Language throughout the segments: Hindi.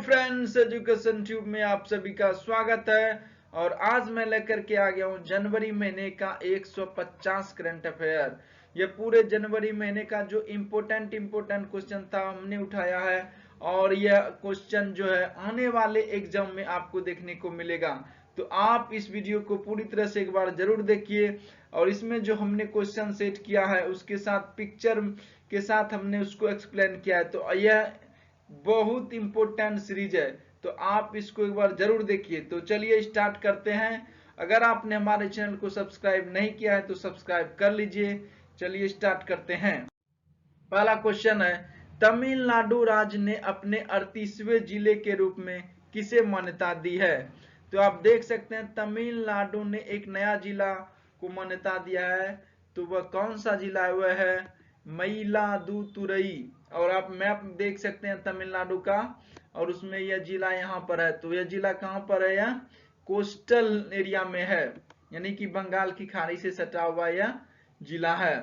फ्रेंड्स, एजुकेशन ट्यूब में आप सभी का स्वागत है। और आज मैं लेकर के आ गया हूं जनवरी महीने का 150 करंट अफेयर। ये पूरे जनवरी महीने का जो इम्पोर्टेंट क्वेश्चन था हमने उठाया है, और यह क्वेश्चन जो है आने वाले एग्जाम में आपको देखने को मिलेगा। तो आप इस वीडियो को पूरी तरह से एक बार जरूर देखिए। और इसमें जो हमने क्वेश्चन सेट किया है उसके साथ पिक्चर के साथ हमने उसको एक्सप्लेन किया है। तो यह बहुत इंपॉर्टेंट सीरीज है, तो आप इसको एक बार जरूर देखिए। तो चलिए स्टार्ट करते हैं। अगर आपने हमारे चैनल को सब्सक्राइब नहीं किया है तो सब्सक्राइब कर लीजिए। चलिए स्टार्ट करते हैं। पहला क्वेश्चन है, तमिलनाडु राज्य ने अपने 38वें जिले के रूप में किसे मान्यता दी है? तो आप देख सकते हैं तमिलनाडु ने एक नया जिला को मान्यता दिया है। तो वह कौन सा जिला है? वह है मयिलादुतुरई। और आप मैप देख सकते हैं तमिलनाडु का, और उसमें यह जिला यहाँ पर है। तो यह जिला कहाँ पर है? यह कोस्टल एरिया में है, यानी कि बंगाल की खाड़ी से सटा हुआ यह जिला है।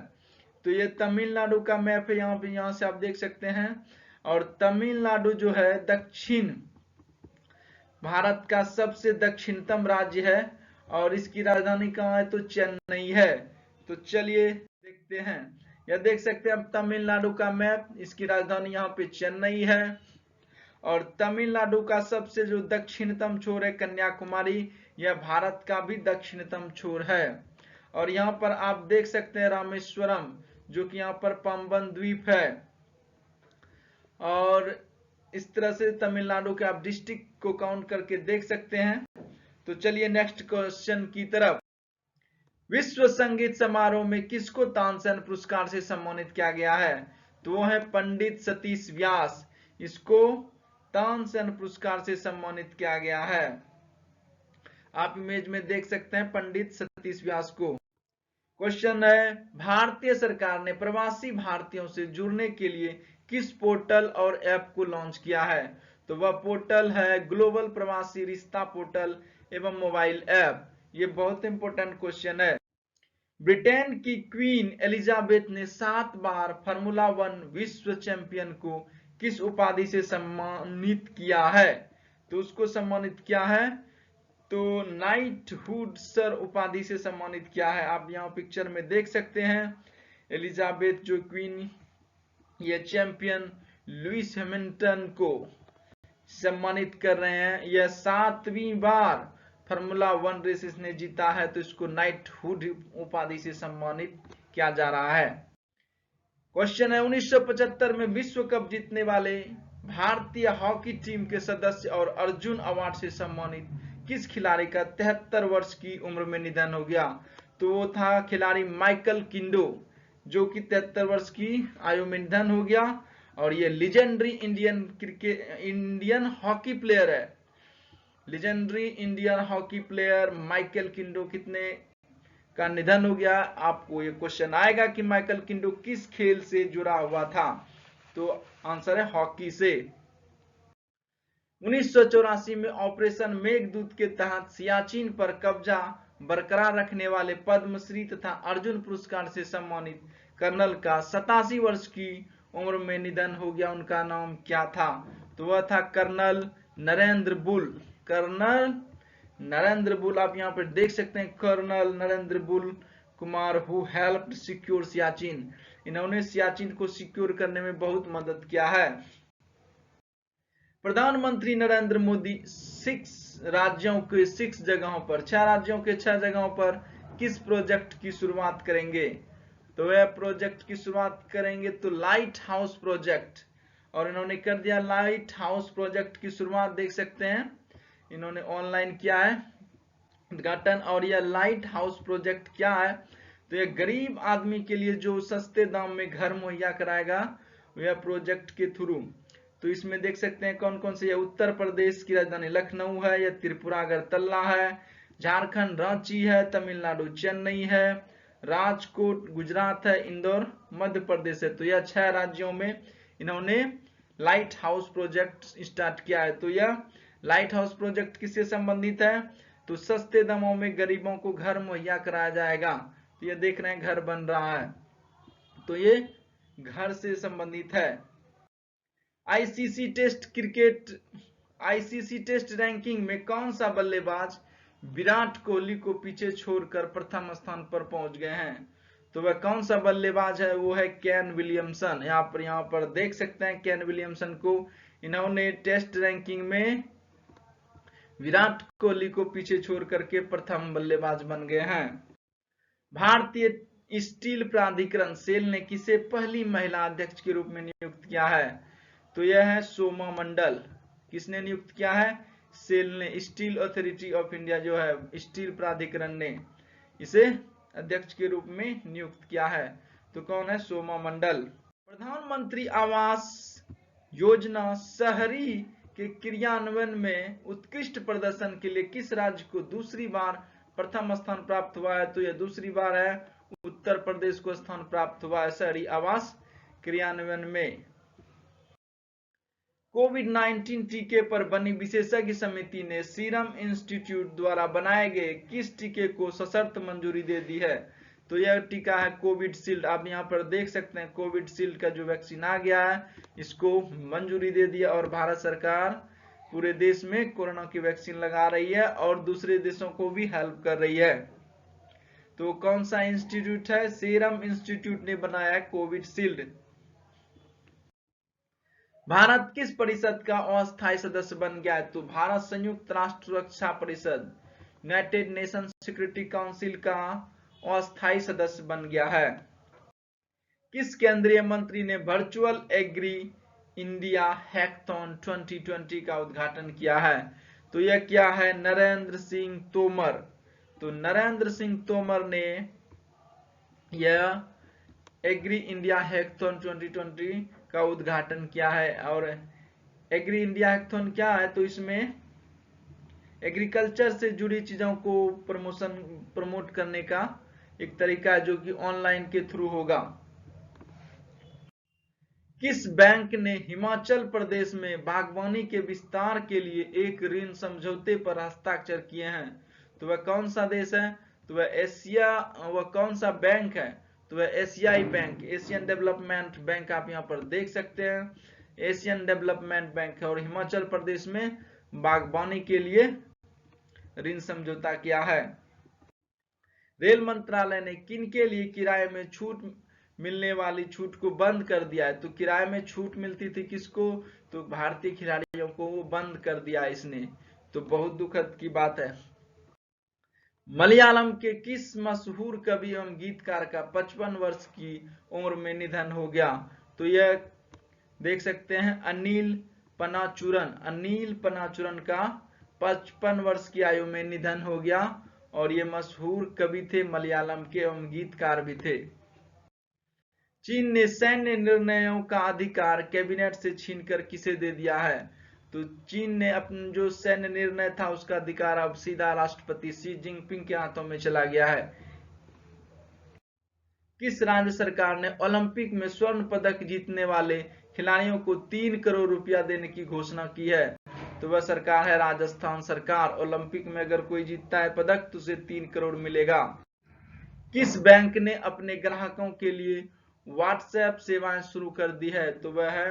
तो ये तमिलनाडु का मैप है, यहाँ से आप देख सकते हैं। और तमिलनाडु जो है दक्षिण भारत का सबसे दक्षिणतम राज्य है, और इसकी राजधानी कहाँ है? तो चेन्नई है। तो चलिए देखते हैं। यह देख सकते हैं आप तमिलनाडु का मैप, इसकी राजधानी यहाँ पे चेन्नई है। और तमिलनाडु का सबसे जो दक्षिणतम छोर है कन्याकुमारी, यह भारत का भी दक्षिणतम छोर है। और यहाँ पर आप देख सकते हैं रामेश्वरम, जो कि यहाँ पर पंबन द्वीप है। और इस तरह से तमिलनाडु के आप डिस्ट्रिक्ट को काउंट करके देख सकते हैं। तो चलिए नेक्स्ट क्वेश्चन की तरफ। विश्व संगीत समारोह में किसको तानसेन पुरस्कार से सम्मानित किया गया है? तो वो है पंडित सतीश व्यास। इसको तानसेन पुरस्कार से सम्मानित किया गया है। आप इमेज में देख सकते हैं पंडित सतीश व्यास को। क्वेश्चन है, भारतीय सरकार ने प्रवासी भारतीयों से जुड़ने के लिए किस पोर्टल और ऐप को लॉन्च किया है? तो वह पोर्टल है ग्लोबल प्रवासी रिश्ता पोर्टल एवं मोबाइल ऐप। ये बहुत इंपॉर्टेंट क्वेश्चन है। ब्रिटेन की क्वीन एलिजाबेथ ने 7 बार फार्मूला 1 विश्व चैंपियन को किस उपाधि से सम्मानित किया है? तो उसको सम्मानित किया है तो नाइटहुड सर उपाधि से सम्मानित किया है। आप यहाँ पिक्चर में देख सकते हैं एलिजाबेथ जो क्वीन, ये चैंपियन लुइस हैमिल्टन को सम्मानित कर रहे हैं। यह 7वीं बार फार्मूला 1 रेस इसने जीता है, तो इसको नाइटहुड उपाधि से सम्मानित किया जा रहा है। क्वेश्चन है, 1975 में विश्व कप जीतने वाले भारतीय हॉकी टीम के सदस्य और अर्जुन अवार्ड से सम्मानित किस खिलाड़ी का 73 वर्ष की उम्र में निधन हो गया? तो वो था खिलाड़ी माइकल किंडो, जो कि 73 वर्ष की आयु में निधन हो गया। और ये लीजेंडरी इंडियन हॉकी प्लेयर है। Legendary Indian hockey player Michael Kindo कितने का निधन हो गया? आपको ये क्वेश्चन आएगा कि माइकल किंडो किस खेल से जुड़ा हुआ था? तो आंसर है हॉकी से। 1984 में ऑपरेशन मेघदूत के तहत सियाचिन पर कब्जा बरकरार रखने वाले पद्मश्री तथा अर्जुन पुरस्कार से सम्मानित कर्नल का 87 वर्ष की उम्र में निधन हो गया। उनका नाम क्या था? तो वह था colonel Narendra Bull. Colonel Narendra Bull, आप यहाँ पर देख सकते हैं colonel Narendra Bull Kumar who helped secure Siachen. इन्होंने सियाचिन को सिक्योर करने में बहुत मदद किया है। प्रधानमंत्री नरेंद्र मोदी 6 राज्यों के 6 जगहों पर 6 राज्यों के 6 जगहों पर किस प्रोजेक्ट की शुरुआत करेंगे? तो वह प्रोजेक्ट की शुरुआत करेंगे तो लाइट हाउस प्रोजेक्ट। और इन्होंने कर दिया लाइट हाउस प्रोजेक्ट की शुरुआत, देख सकते हैं इन्होंने ऑनलाइन किया है उद्घाटन। और यह लाइट हाउस प्रोजेक्ट क्या है? तो यह गरीब आदमी के लिए जो सस्ते दाम में घर मुहैया कराएगा, यह प्रोजेक्ट के थ्रू। तो इसमें देख सकते हैं कौन कौन से, यह उत्तर प्रदेश की राजधानी लखनऊ है, यह त्रिपुरा अगरतला है, झारखंड रांची है, तमिलनाडु चेन्नई है, राजकोट गुजरात है, इंदौर मध्य प्रदेश है। तो यह 6 राज्यों में इन्होंने लाइट हाउस प्रोजेक्ट स्टार्ट किया है। तो यह लाइट हाउस प्रोजेक्ट किससे संबंधित है? तो सस्ते दामों में गरीबों को घर मुहैया कराया जाएगा। तो ये देख रहे हैं घर बन रहा है, तो ये घर से संबंधित है। ICC test cricket ICC test ranking में कौन सा बल्लेबाज विराट कोहली को पीछे छोड़कर प्रथम स्थान पर पहुंच गए हैं? तो वह कौन सा बल्लेबाज है? वो है केन विलियमसन। यहाँ पर देख सकते हैं केन विलियमसन को। इन्होंने टेस्ट रैंकिंग में विराट कोहली को पीछे छोड़ करके प्रथम बल्लेबाज बन गए हैं। भारतीय स्टील प्राधिकरण सेल ने किसे पहली महिला अध्यक्ष के रूप में नियुक्त किया है? तो यह है सोमा मंडल। किसने नियुक्त किया है? सेल ने, स्टील अथॉरिटी ऑफ इंडिया जो है स्टील प्राधिकरण ने इसे अध्यक्ष के रूप में नियुक्त किया है। तो कौन है? सोमा मंडल। प्रधानमंत्री आवास योजना शहरी के क्रियान्वयन में उत्कृष्ट प्रदर्शन के लिए किस राज्य को दूसरी बार प्रथम स्थान प्राप्त हुआ है? तो यह दूसरी बार है उत्तर प्रदेश को स्थान प्राप्त हुआ है शहरी आवास क्रियान्वयन में। कोविड-19 टीके पर बनी विशेषज्ञ समिति ने सीरम इंस्टीट्यूट द्वारा बनाए गए किस टीके को सशर्त मंजूरी दे दी है? तो यह टीका है कोविशील्ड। आप यहाँ पर देख सकते हैं कोविशील्ड का जो वैक्सीन आ गया है इसको मंजूरी दे दिया और भारत सरकार पूरे देश में कोरोना की वैक्सीन लगा रही है और दूसरे देशों को भी हेल्प कर रही है। तो कौन सा इंस्टीट्यूट है? सीरम इंस्टीट्यूट ने बनाया है कोविशील्ड। भारत किस परिषद का अस्थायी सदस्य बन गया है? तो भारत संयुक्त राष्ट्र सुरक्षा परिषद यूनाइटेड नेशन सिक्योरिटी काउंसिल का अस्थायी सदस्य बन गया है। किस केंद्रीय मंत्री ने वर्चुअल एग्री इंडिया हैकाथॉन 2020 का उद्घाटन किया है? तो यह क्या है? नरेंद्र सिंह तोमर। तो नरेंद्र सिंह तोमर ने यह एग्री इंडिया हैकाथॉन 2020 का उद्घाटन किया है। और एग्री इंडिया हैकाथॉन क्या है? तो इसमें एग्रीकल्चर से जुड़ी चीजों को प्रमोट करने का एक तरीका है जो कि ऑनलाइन के थ्रू होगा। किस बैंक ने हिमाचल प्रदेश में बागवानी के विस्तार के लिए एक ऋण समझौते पर हस्ताक्षर किए हैं? तो वह कौन सा देश है? तो वह कौन सा बैंक है? तो वह एशियाई बैंक, एशियन डेवलपमेंट बैंक आप यहाँ पर देख सकते हैं। एशियन डेवलपमेंट बैंक है और हिमाचल प्रदेश में बागवानी के लिए ऋण समझौता किया है। रेल मंत्रालय ने किन के लिए किराए में छूट मिलने वाली छूट को बंद कर दिया है? तो किराए में छूट मिलती थी किसको? तो भारतीय खिलाड़ियों को बंद कर दिया इसने। तो बहुत दुखद की बात है। मलयालम के किस मशहूर कवि एवं गीतकार का 55 वर्ष की उम्र में निधन हो गया? तो यह देख सकते हैं अनिल पनाचुरन। अनिल पनाचुरन का 55 वर्ष की आयु में निधन हो गया और ये मशहूर कवि थे, मलयालम के एवं गीतकार भी थे। चीन ने सैन्य निर्णयों का अधिकार कैबिनेट से छीनकर किसे दे दिया है? तो चीन ने अपना जो सैन्य निर्णय था उसका अधिकार अब सीधा राष्ट्रपति शी जिनपिंग के हाथों में चला गया है। किस राज्य सरकार ने ओलंपिक में स्वर्ण पदक जीतने वाले खिलाड़ियों को 3 करोड़ रुपया देने की घोषणा की है? तो वह सरकार है राजस्थान सरकार। ओलंपिक में अगर कोई जीतता है पदक तो उसे 3 करोड़ मिलेगा। किस बैंक ने अपने ग्राहकों के लिए व्हाट्सएप सेवाएं शुरू कर दी है? तो वह है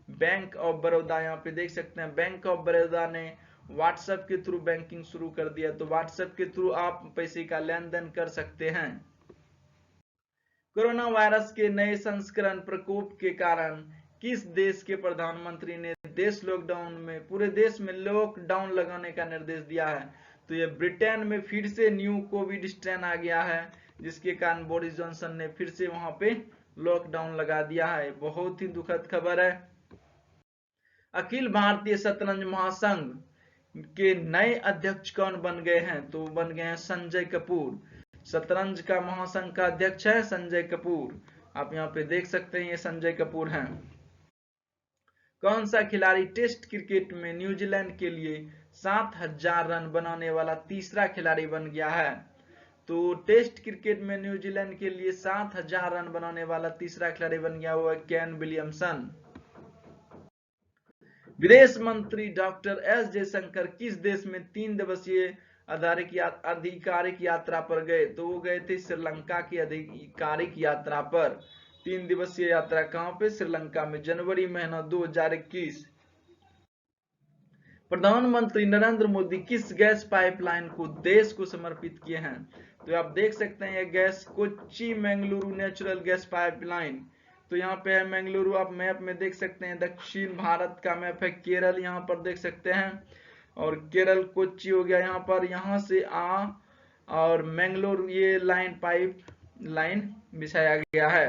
बैंक ऑफ बड़ौदा। यहाँ पे देख सकते हैं बैंक ऑफ बड़ौदा ने व्हाट्सएप के थ्रू बैंकिंग शुरू कर दिया। तो व्हाट्सएप के थ्रू आप पैसे का लेन देन कर सकते हैं। कोरोना वायरस के नए संस्करण प्रकोप के कारण किस देश के प्रधानमंत्री ने पूरे देश में लॉकडाउन लगाने का निर्देश दिया है? तो ये ब्रिटेन में फिर से न्यू कोविड स्ट्रेन आ गया है जिसके कारण बोरिस जॉनसन ने फिर से वहां पे लॉकडाउन लगा दिया है। बहुत ही दुखद खबर है। अखिल भारतीय शतरंज महासंघ के नए अध्यक्ष कौन बन गए हैं? तो बन गए हैं संजय कपूर। शतरंज का महासंघ का अध्यक्ष है संजय कपूर। आप यहाँ पे देख सकते हैं ये संजय कपूर हैं। कौन सा खिलाड़ी टेस्ट क्रिकेट में न्यूजीलैंड के लिए 7000 रन बनाने वाला तीसरा खिलाड़ी बन गया है? तो टेस्ट क्रिकेट में न्यूजीलैंड के लिए 7000 रन बनाने वाला तीसरा खिलाड़ी बन गया हुआ केन विलियमसन। विदेश मंत्री डॉक्टर एस जयशंकर किस देश में 3 दिवसीय आधिकारिक यात्रा पर गए? तो वो गए थे श्रीलंका की आधिकारिक यात्रा पर। 3 दिवसीय यात्रा कहां पे? श्रीलंका में, जनवरी महीना 2021। प्रधानमंत्री नरेंद्र मोदी किस गैस पाइपलाइन को देश को समर्पित किए हैं? तो आप देख सकते हैं ये gas Kochi Mangaluru natural gas pipeline. तो यहाँ पे है मंगलुरु, आप मैप में देख सकते हैं, दक्षिण भारत का मैप है। केरल यहाँ पर देख सकते हैं, और केरल कोच्चि हो गया यहाँ पर, यहाँ से और मंगलुरु ये पाइप लाइन बिछाया गया है।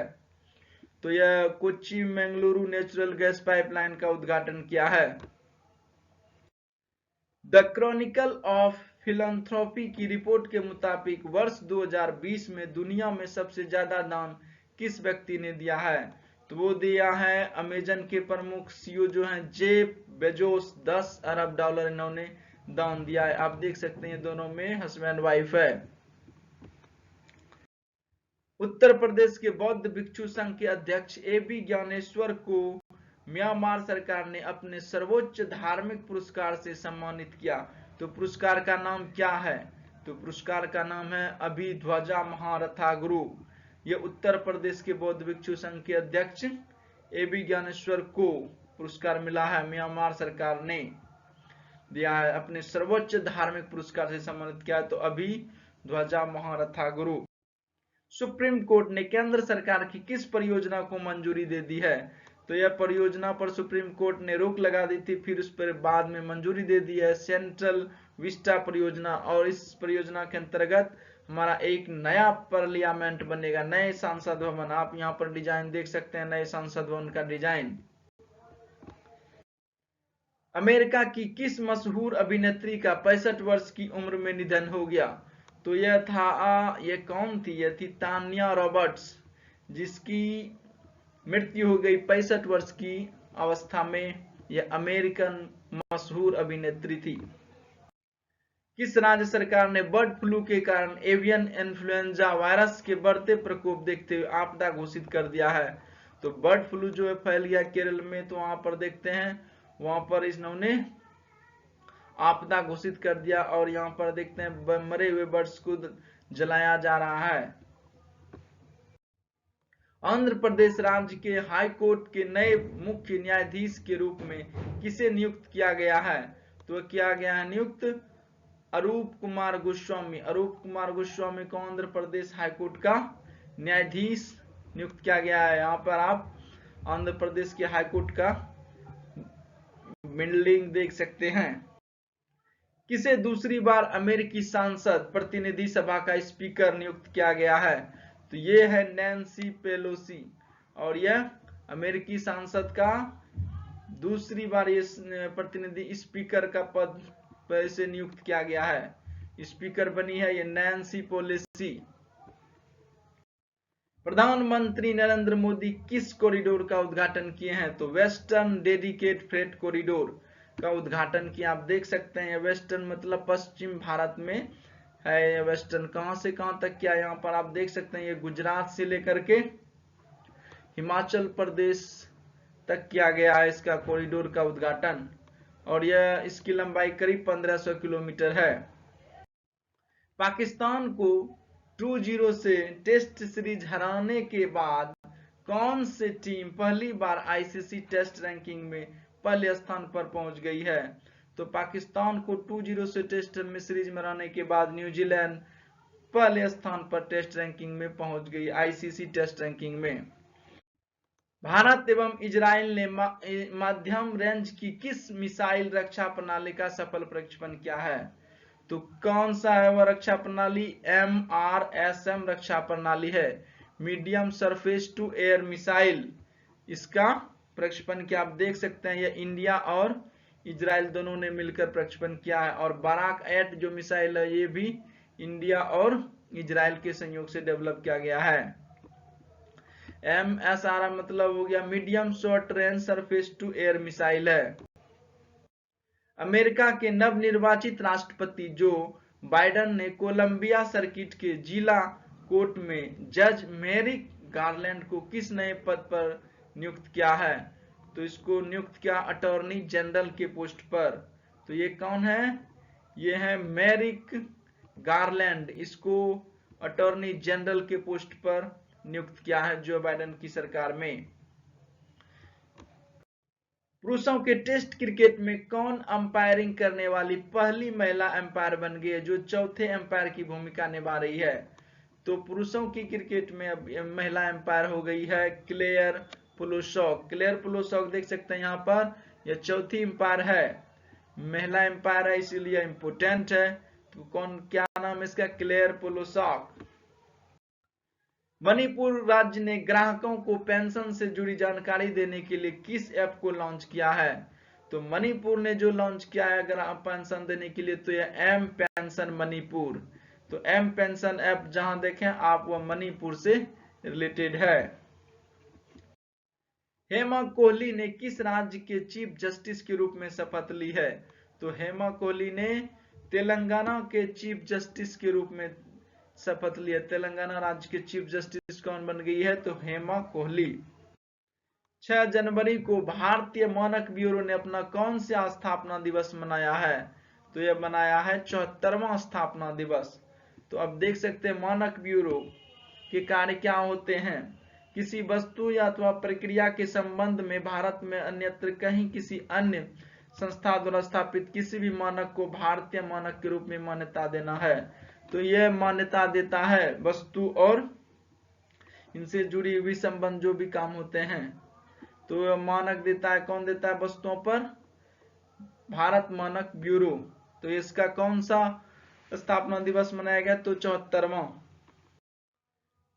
तो यह Kochi Mangaluru natural gas pipeline का उद्घाटन किया है। द क्रॉनिकल ऑफ फिलैंथ्रोपी की रिपोर्ट के मुताबिक वर्ष 2020 में दुनिया में सबसे ज्यादा दान किस व्यक्ति ने दिया है? तो वो दिया है अमेजन के प्रमुख सीईओ जो हैं जेफ बेजोस। $10 अरब इन्होंने दान दिया है। आप देख सकते हैं दोनों में हस्बैंड वाइफ है। उत्तर प्रदेश के बौद्ध भिक्षु संघ के अध्यक्ष एबी ज्ञानेश्वर को म्यांमार सरकार ने अपने सर्वोच्च धार्मिक पुरस्कार से सम्मानित किया। तो पुरस्कार का नाम क्या है? तो पुरस्कार का नाम है अभिध्वजा महारथा गुरु। यह उत्तर प्रदेश के बौद्ध भिक्षु संघ के अध्यक्ष एबी ज्ञानेश्वर को पुरस्कार मिला है, म्यांमार सरकार ने दिया है, अपने सर्वोच्च धार्मिक पुरस्कार से सम्मानित किया। तो अभिध्वजा महारथा गुरु। सुप्रीम कोर्ट ने केंद्र सरकार की किस परियोजना को मंजूरी दे दी है? तो यह परियोजना पर सुप्रीम कोर्ट ने रोक लगा दी थी, फिर उस पर बाद में मंजूरी दे दी है, सेंट्रल विस्टा परियोजना। और इस परियोजना के अंतर्गत हमारा एक नया पार्लियामेंट बनेगा, नए संसद भवन। आप यहाँ पर डिजाइन देख सकते हैं, नए संसद भवन का डिजाइन। अमेरिका की किस मशहूर अभिनेत्री का 65 वर्ष की उम्र में निधन हो गया? तो ये कौन थी? यह थी तान्या रॉबर्ट्स, जिसकी मृत्यु हो गई 65 वर्ष की अवस्था में। यह अमेरिकन मशहूर अभिनेत्री थी। किस राज्य सरकार ने बर्ड फ्लू के कारण एवियन इन्फ्लुएंजा वायरस के बढ़ते प्रकोप देखते हुए आपदा घोषित कर दिया है? तो बर्ड फ्लू जो है फैल गया केरल में, तो वहां पर देखते हैं, वहां पर इन्होंने आपदा घोषित कर दिया। और यहाँ पर देखते हैं मरे हुए बर्ड्स को जलाया जा रहा है। आंध्र प्रदेश राज्य के हाई कोर्ट के नए मुख्य न्यायाधीश के रूप में किसे नियुक्त किया गया है? तो किया गया है नियुक्त अरूप कुमार गोस्वामी। अरूप कुमार गोस्वामी को आंध्र प्रदेश हाई कोर्ट का न्यायाधीश नियुक्त किया गया है। यहाँ पर आप आंध्र प्रदेश के हाई कोर्ट का बिल्डिंग देख सकते हैं। किसे दूसरी बार अमेरिकी सांसद प्रतिनिधि सभा का स्पीकर नियुक्त किया गया है? तो ये है नैन्सी पेलोसी, और यह अमेरिकी सांसद का दूसरी बार ये प्रतिनिधि स्पीकर का पद पर से नियुक्त किया गया है। स्पीकर बनी है ये नैन्सी पेलोसी। प्रधानमंत्री नरेंद्र मोदी किस कॉरिडोर का उद्घाटन किए हैं? तो वेस्टर्न डेडिकेटेड फ्रेट कॉरिडोर का उद्घाटन किया। आप देख सकते हैं वेस्टर्न मतलब पश्चिम भारत में है। वेस्टर्न कहां से कहां तक किया? यहाँ पर आप देख सकते हैं ये गुजरात से लेकर के हिमाचल प्रदेश तक किया गया है इसका कॉरिडोर का उद्घाटन, और यह इसकी लंबाई करीब 1500 किलोमीटर है। पाकिस्तान को 2-0 से टेस्ट सीरीज हराने के बाद कौन सी टीम पहली बार आईसीसी टेस्ट रैंकिंग में पहले स्थान पर पहुंच गई है? तो पाकिस्तान को 2-0 से टेस्ट में सीरीज में हराने के बाद न्यूजीलैंड पहले स्थान पर टेस्ट रैंकिंग में पहुंच गई, आईसीसी टेस्ट रैंकिंग में। भारत एवं इजराइल ने मध्यम रेंज की किस मिसाइल रक्षा प्रणाली का सफल प्रक्षेपण किया है? तो कौन सा है वह रक्षा प्रणाली? MRSM रक्षा प्रणाली है, medium surface to air missile. इसका प्रक्षेपण किया। आप देख सकते हैं यह इंडिया और इजराइल दोनों ने मिलकर प्रक्षेपण किया है। और बाराक 8 जो मिसाइल है ये भी इंडिया और इजराइल के संयोग से डेवलप किया गया है। MSRM मतलब हो गया medium short range surface to air missile है। अमेरिका के नवनिर्वाचित राष्ट्रपति जो बाइडेन ने कोलंबिया सर्किट के जिला कोर्ट में जज मेरिक गारलैंड को किस नए पद पर नियुक्त किया है? तो इसको नियुक्त किया अटॉर्नी जनरल के पोस्ट पर। तो ये कौन है? ये है मेरिक गारलैंड। इसको अटॉर्नी जनरल के पोस्ट पर नियुक्त किया है जो बाइडेन की सरकार में। पुरुषों के टेस्ट क्रिकेट में कौन अंपायरिंग करने वाली पहली महिला अंपायर बन गई है, जो चौथे अंपायर की भूमिका निभा रही है? तो पुरुषों की क्रिकेट में अब महिला अंपायर हो गई है क्लेयर पुलोसॉक। क्लेयर पुलोसॉक देख सकते हैं यहाँ पर, यह चौथी अंपायर है, महिला अंपायर है, इसीलिए इंपोर्टेंट है। तो कौन, क्या नाम है इसका? क्लेयर पुलोसॉक। मणिपुर राज्य ने ग्राहकों को पेंशन से जुड़ी जानकारी देने के लिए किस ऐप को लॉन्च किया है? तो मणिपुर ने जो लॉन्च किया है पेंशन देने के लिए, तो यह एम पेंशन मणिपुर। तो एम पेंशन ऐप जहां देखें आप, वह मणिपुर से रिलेटेड है। हेमा कोहली ने किस राज्य के चीफ जस्टिस के रूप में शपथ ली है? तो हेमा कोहली ने तेलंगाना के चीफ जस्टिस के रूप में शपथ लिया। तेलंगाना राज्य के चीफ जस्टिस कौन बन गई है? तो हेमा कोहली। 6 जनवरी को भारतीय मानक ब्यूरो ने अपना कौन सा स्थापना दिवस मनाया है? तो यह मनाया है 74वां स्थापना दिवस। तो अब देख सकते हैं मानक ब्यूरो के कार्य क्या होते हैं। किसी वस्तु या अथवा प्रक्रिया के संबंध में भारत में अन्यत्र कहीं किसी अन्य संस्था द्वारा स्थापित किसी भी मानक को भारतीय मानक के रूप में मान्यता देना है। तो यह मान्यता देता है वस्तु और इनसे जुड़ी हुई संबंध जो भी काम होते हैं, तो यह मानक देता है। कौन देता है वस्तुओं पर? भारत मानक ब्यूरो। तो इसका कौन सा स्थापना दिवस मनाया गया? तो 74वां।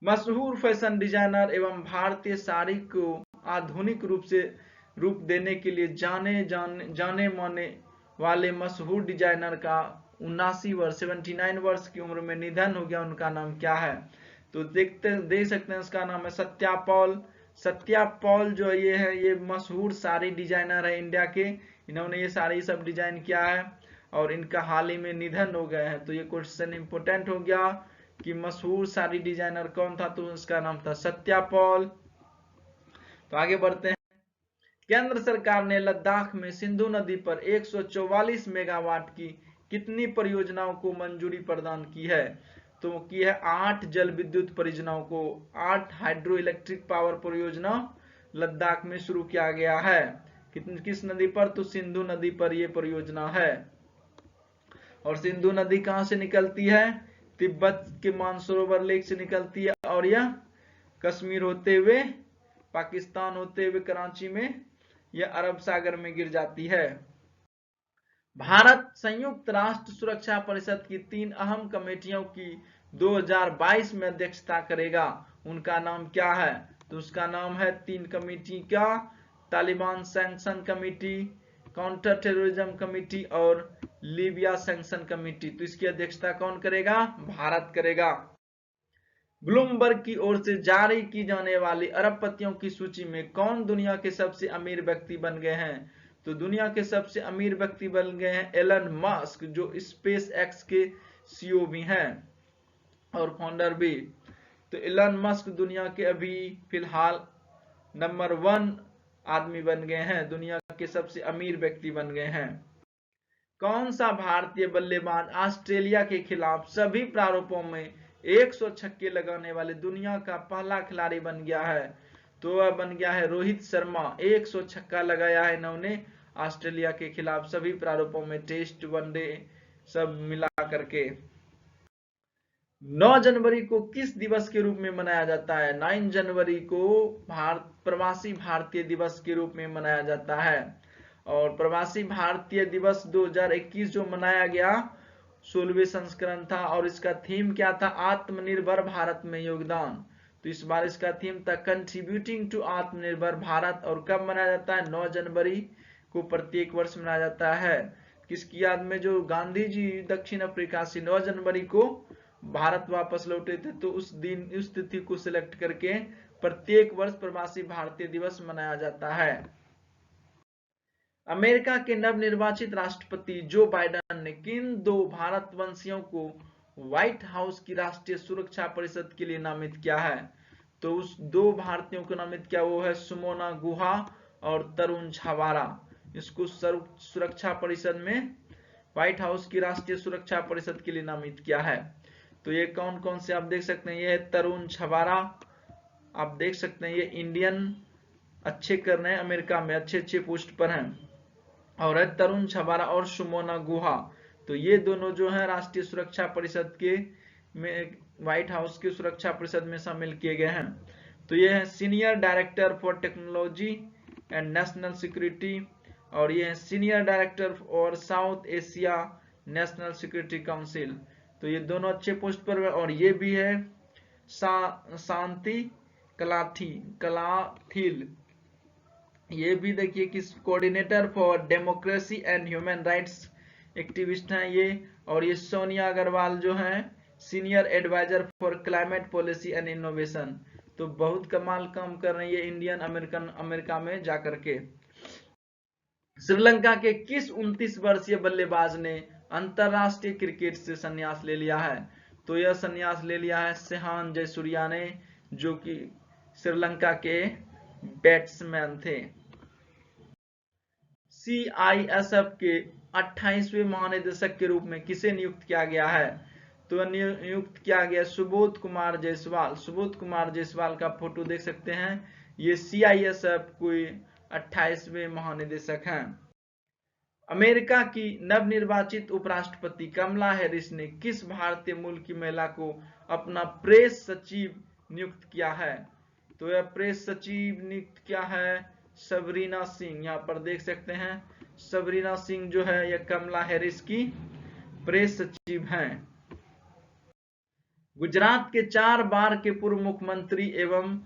मशहूर फैशन डिजाइनर एवं भारतीय साड़ी को आधुनिक रूप देने के लिए जाने माने वाले मशहूर डिजाइनर का 79 वर्ष की उम्र में निधन हो गया, उनका नाम क्या है? तो देख सकते हैं, उसका नाम है सत्या पॉल। सत्या पॉल जो ये मशहूर साड़ी डिजाइनर है इंडिया के। इन्होंने ये साड़ी सब डिजाइन किया है और इनका हाल ही में निधन हो गए हैं। तो ये क्वेश्चन इंपोर्टेंट हो गया कि मशहूर साड़ी डिजाइनर कौन था? तो उसका नाम था सत्या पॉल। तो आगे बढ़ते हैं। केंद्र सरकार ने लद्दाख में सिंधु नदी पर 144 मेगावाट की कितनी परियोजनाओं को मंजूरी प्रदान की है? तो की है 8 जल विद्युत परियोजनाओं को। 8 हाइड्रो इलेक्ट्रिक पावर परियोजना लद्दाख में शुरू किया गया है। किस नदी पर? तो सिंधु नदी पर यह परियोजना है। और सिंधु नदी कहां से निकलती है? तिब्बत के मानसरोवर लेक से निकलती है और यह कश्मीर होते हुए, पाकिस्तान होते हुए कराची में यह अरब सागर में गिर जाती है। भारत संयुक्त राष्ट्र सुरक्षा परिषद की 3 अहम कमेटियों की 2022 में अध्यक्षता करेगा, उनका नाम क्या है? तो उसका नाम है 3 कमेटी का, Taliban sanction committee, counter terrorism committee और लीबिया सैंक्शन कमेटी। तो इसकी अध्यक्षता कौन करेगा? भारत करेगा। ब्लूमबर्ग की ओर से जारी की जाने वाली अरबपतियों की सूची में कौन दुनिया के सबसे अमीर व्यक्ति बन गए हैं? तो दुनिया के सबसे अमीर व्यक्ति बन गए हैं एलन मस्क, जो स्पेस एक्स के सीईओ भी हैं और फाउंडर भी। तो एलन मस्क दुनिया के अभी फिलहाल नंबर 1 आदमी बन गए हैं, दुनिया के सबसे अमीर व्यक्ति बन गए हैं। कौन सा भारतीय बल्लेबाज ऑस्ट्रेलिया के खिलाफ सभी प्रारूपों में 100 छक्के लगाने वाले दुनिया का पहला खिलाड़ी बन गया है? तो वह बन गया है रोहित शर्मा। 100 छक्का लगाया है इन्होंने ऑस्ट्रेलिया के खिलाफ सभी प्रारूपों में, टेस्ट वनडे सब मिला करके। 9 जनवरी को किस दिवस के रूप में मनाया जाता है? 9 जनवरी को प्रवासी भारतीय दिवस के रूप में मनाया जाता है। और प्रवासी भारतीय दिवस 2021 जो मनाया गया 16वें संस्करण था, और इसका थीम क्या था? आत्मनिर्भर भारत में योगदान। तो इस बार इसका थीम था कंट्रीब्यूटिंग टू आत्मनिर्भर भारत। और कब मनाया जाता है? 9 जनवरी को प्रत्येक वर्ष मनाया जाता है। किसकी याद में? जो गांधी जी दक्षिण अफ्रीका से 9 जनवरी को भारत वापस लौटे थे, तो उस दिन उस तिथि को सिलेक्ट करके प्रत्येक वर्ष प्रवासी भारतीय दिवस मनाया जाता है। अमेरिका के नवनिर्वाचित राष्ट्रपति जो बाइडेन ने किन 2 भारतवंशियों को व्हाइट हाउस की राष्ट्रीय सुरक्षा परिषद के लिए नामित किया है? तो उस 2 भारतीयों को नामित किया, वो है सुमोना गुहा और तरुण छावारा। इसको सुरक्षा परिषद में, व्हाइट हाउस की राष्ट्रीय सुरक्षा परिषद के लिए नामित किया है। तो ये कौन कौन से आप देख सकते हैं? ये है तरुण छावारा, आप देख सकते हैं ये इंडियन अच्छे कर रहे हैं, अमेरिका में अच्छे अच्छे पोस्ट पर हैं। और है तरुण छबारा और सुमोना गुहा। तो ये दोनों जो है राष्ट्रीय सुरक्षा परिषद के में, व्हाइट हाउस की सुरक्षा परिषद में शामिल किए गए हैं। तो ये है senior director for technology and national security, और ये है सीनियर डायरेक्टर और south Asia national security council. तो ये दोनों अच्छे पोस्ट पर। और ये भी है शांति कलाथिल, ये भी देखिए किस coordinator for democracy and human rights activist हैं ये। और ये सोनिया अग्रवाल जो हैं senior advisor for climate policy and innovation. तो बहुत कमाल काम कर रही है इंडियन अमेरिका में जाकर के। श्रीलंका के किस 29 वर्षीय बल्लेबाज ने अंतरराष्ट्रीय क्रिकेट से संन्यास ले लिया है? तो यह संन्यास ले लिया है शेहान जयसूर्या ने, जो कि श्रीलंका के बैट्समैन थे। CISF के 28वें महानिदेशक के रूप में किसे नियुक्त किया गया है? तो नियुक्त किया गया सुबोध कुमार जायसवाल। सुबोध कुमार जायसवाल का फोटो देख सकते हैं, ये CISF कोई 28वें महानिदेशक हैं। अमेरिका की नवनिर्वाचित उपराष्ट्रपति कमला हैरिस ने किस भारतीय मूल की महिला को अपना प्रेस सचिव नियुक्त किया है? तो यह प्रेस सचिव नियुक्त किया है सबरीना सिंह। यहाँ पर देख सकते हैं सबरीना सिंह जो है यह कमला हैरिस की प्रेस सचिव हैं। गुजरात के 4 बार के पूर्व मुख्यमंत्री एवं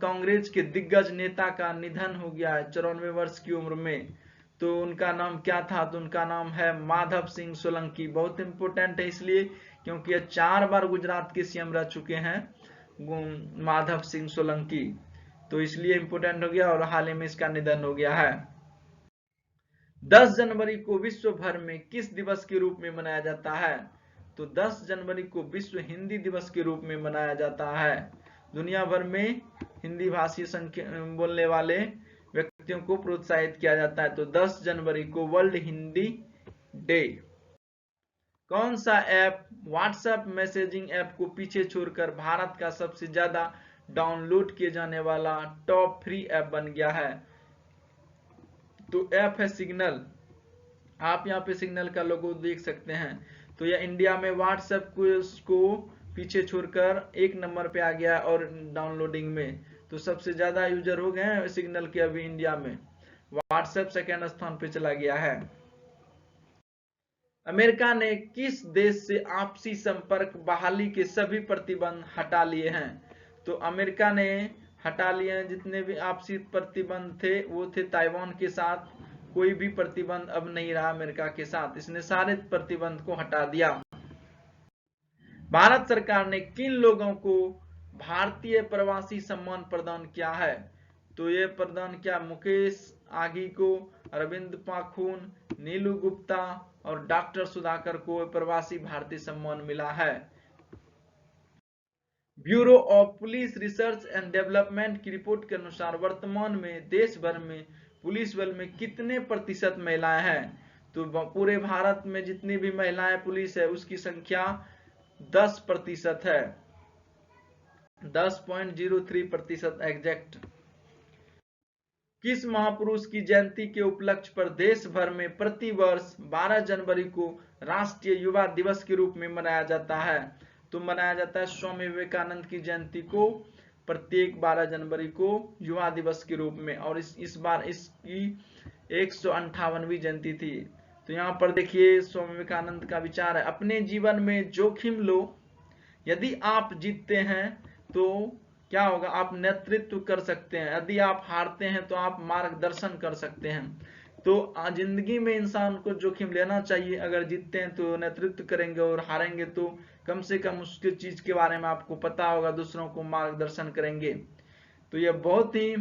कांग्रेस के दिग्गज नेता का निधन हो गया है 94 वर्ष की उम्र में। तो उनका नाम क्या था? तो उनका नाम है माधव सिंह सोलंकी। बहुत इंपॉर्टेंट है इसलिए क्योंकि ये 4 बार गुजरात के CM रह चुके हैं माधव सिंह सोलंकी, तो इसलिए इंपॉर्टेंट हो गया और हाल ही में इसका निधन हो गया है। 10 जनवरी को विश्व भर में किस दिवस के रूप में मनाया जाता है? तो 10 जनवरी को विश्व हिंदी दिवस के रूप में मनाया जाता है। दुनिया भर में हिंदी भाषी बोलने वाले व्यक्तियों को प्रोत्साहित किया जाता है। तो 10 जनवरी को वर्ल्ड हिंदी डे। कौन सा ऐप व्हाट्सएप मैसेजिंग ऐप को पीछे छोड़कर भारत का सबसे ज्यादा डाउनलोड किए जाने वाला टॉप 3 ऐप बन गया है? तो ऐप है सिग्नल। आप यहाँ पे सिग्नल का लोगो देख सकते हैं। तो यह इंडिया में व्हाट्सएप को पीछे छोड़कर 1 नंबर पे आ गया और डाउनलोडिंग में। तो सबसे ज्यादा यूजर हो गए हैं सिग्नल के अभी इंडिया में। व्हाट्सएप सेकेंड स्थान पे चला गया है। अमेरिका ने किस देश से आपसी संपर्क बहाली के सभी प्रतिबंध हटा लिए हैं? तो अमेरिका ने हटा लिए हैं जितने भी आपसी प्रतिबंध थे, वो थे ताइवान के साथ। कोई भी प्रतिबंध अब नहीं रहा अमेरिका के साथ, इसने सारे प्रतिबंध को हटा दिया। भारत सरकार ने किन लोगों को भारतीय प्रवासी सम्मान प्रदान किया है? तो ये प्रदान किया मुकेश आगी को, अरविंद पाखून, नीलू गुप्ता और डॉक्टर सुधाकर को प्रवासी भारतीय सम्मान मिला है। Bureau of police research and development की रिपोर्ट के अनुसार वर्तमान में देश भर में पुलिस बल में कितने प्रतिशत महिलाएं हैं? तो पूरे भारत में जितनी भी महिलाएं पुलिस है उसकी संख्या 10% है, 10.03% एग्जैक्ट। किस महापुरुष की जयंती के उपलक्ष्य पर देश भर में प्रति वर्ष 12 जनवरी को राष्ट्रीय युवा दिवस के रूप में मनाया जाता है? तो मनाया जाता है स्वामी विवेकानंद की जयंती को प्रत्येक 12 जनवरी को युवा दिवस के रूप में। और इस बार इसकी 158वीं जयंती थी। तो यहाँ पर देखिए स्वामी विवेकानंद का विचार है, अपने जीवन में जोखिम लो, यदि आप जीतते हैं तो क्या होगा, आप नेतृत्व कर सकते हैं, यदि आप हारते हैं तो आप मार्गदर्शन कर सकते हैं। तो जिंदगी में इंसान को जोखिम लेना चाहिए। अगर जीतते हैं तो नेतृत्व करेंगे और हारेंगे तो कम से कम उसके चीज के बारे में आपको पता होगा, दूसरों को मार्गदर्शन करेंगे। तो यह बहुत ही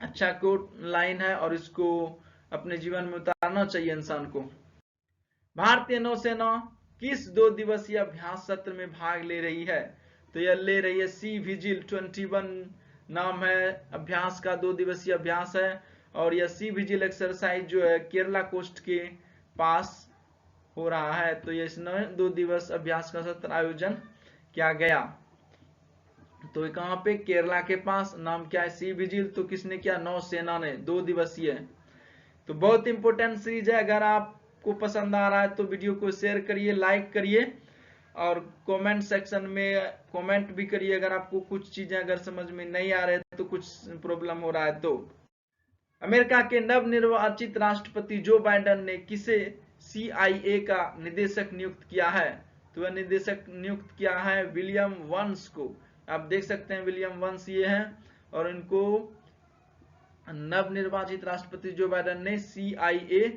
अच्छा कोट लाइन है और इसको अपने जीवन में उतारना चाहिए इंसान को। भारतीय नौसेना किस 2 दिवसीय अभ्यास सत्र में भाग ले रही है? तो यह ले रही है सी विजिल 21 नाम है अभ्यास का, 2 दिवसीय अभ्यास है। और यह सी विजिल एक्सरसाइज जो है केरला कोस्ट के पास हो रहा है। तो ये इसमें 2 दिवस अभ्यास का सत्र आयोजन किया गया। तो कहां पे, केरला के पास। नाम क्या है, सी विजिल। तो किसने किया, नौसेना ने। 2 दिवसीय। तो बहुत इंपॉर्टेंट सीरीज है। अगर आपको पसंद आ रहा है तो वीडियो को शेयर करिए, लाइक करिए और कमेंट सेक्शन में कमेंट भी करिए अगर आपको कुछ चीजें अगर समझ में नहीं आ रहे तो, कुछ प्रॉब्लम हो रहा है तो। अमेरिका के नवनिर्वाचित राष्ट्रपति जो बाइडेन ने किसे CIA का निदेशक नियुक्त किया है? तो वह निदेशक नियुक्त किया है विलियम वंस को। आप देख सकते हैं विलियम वंस ये हैं और इनको नवनिर्वाचित राष्ट्रपति जो बाइडेन ने CIA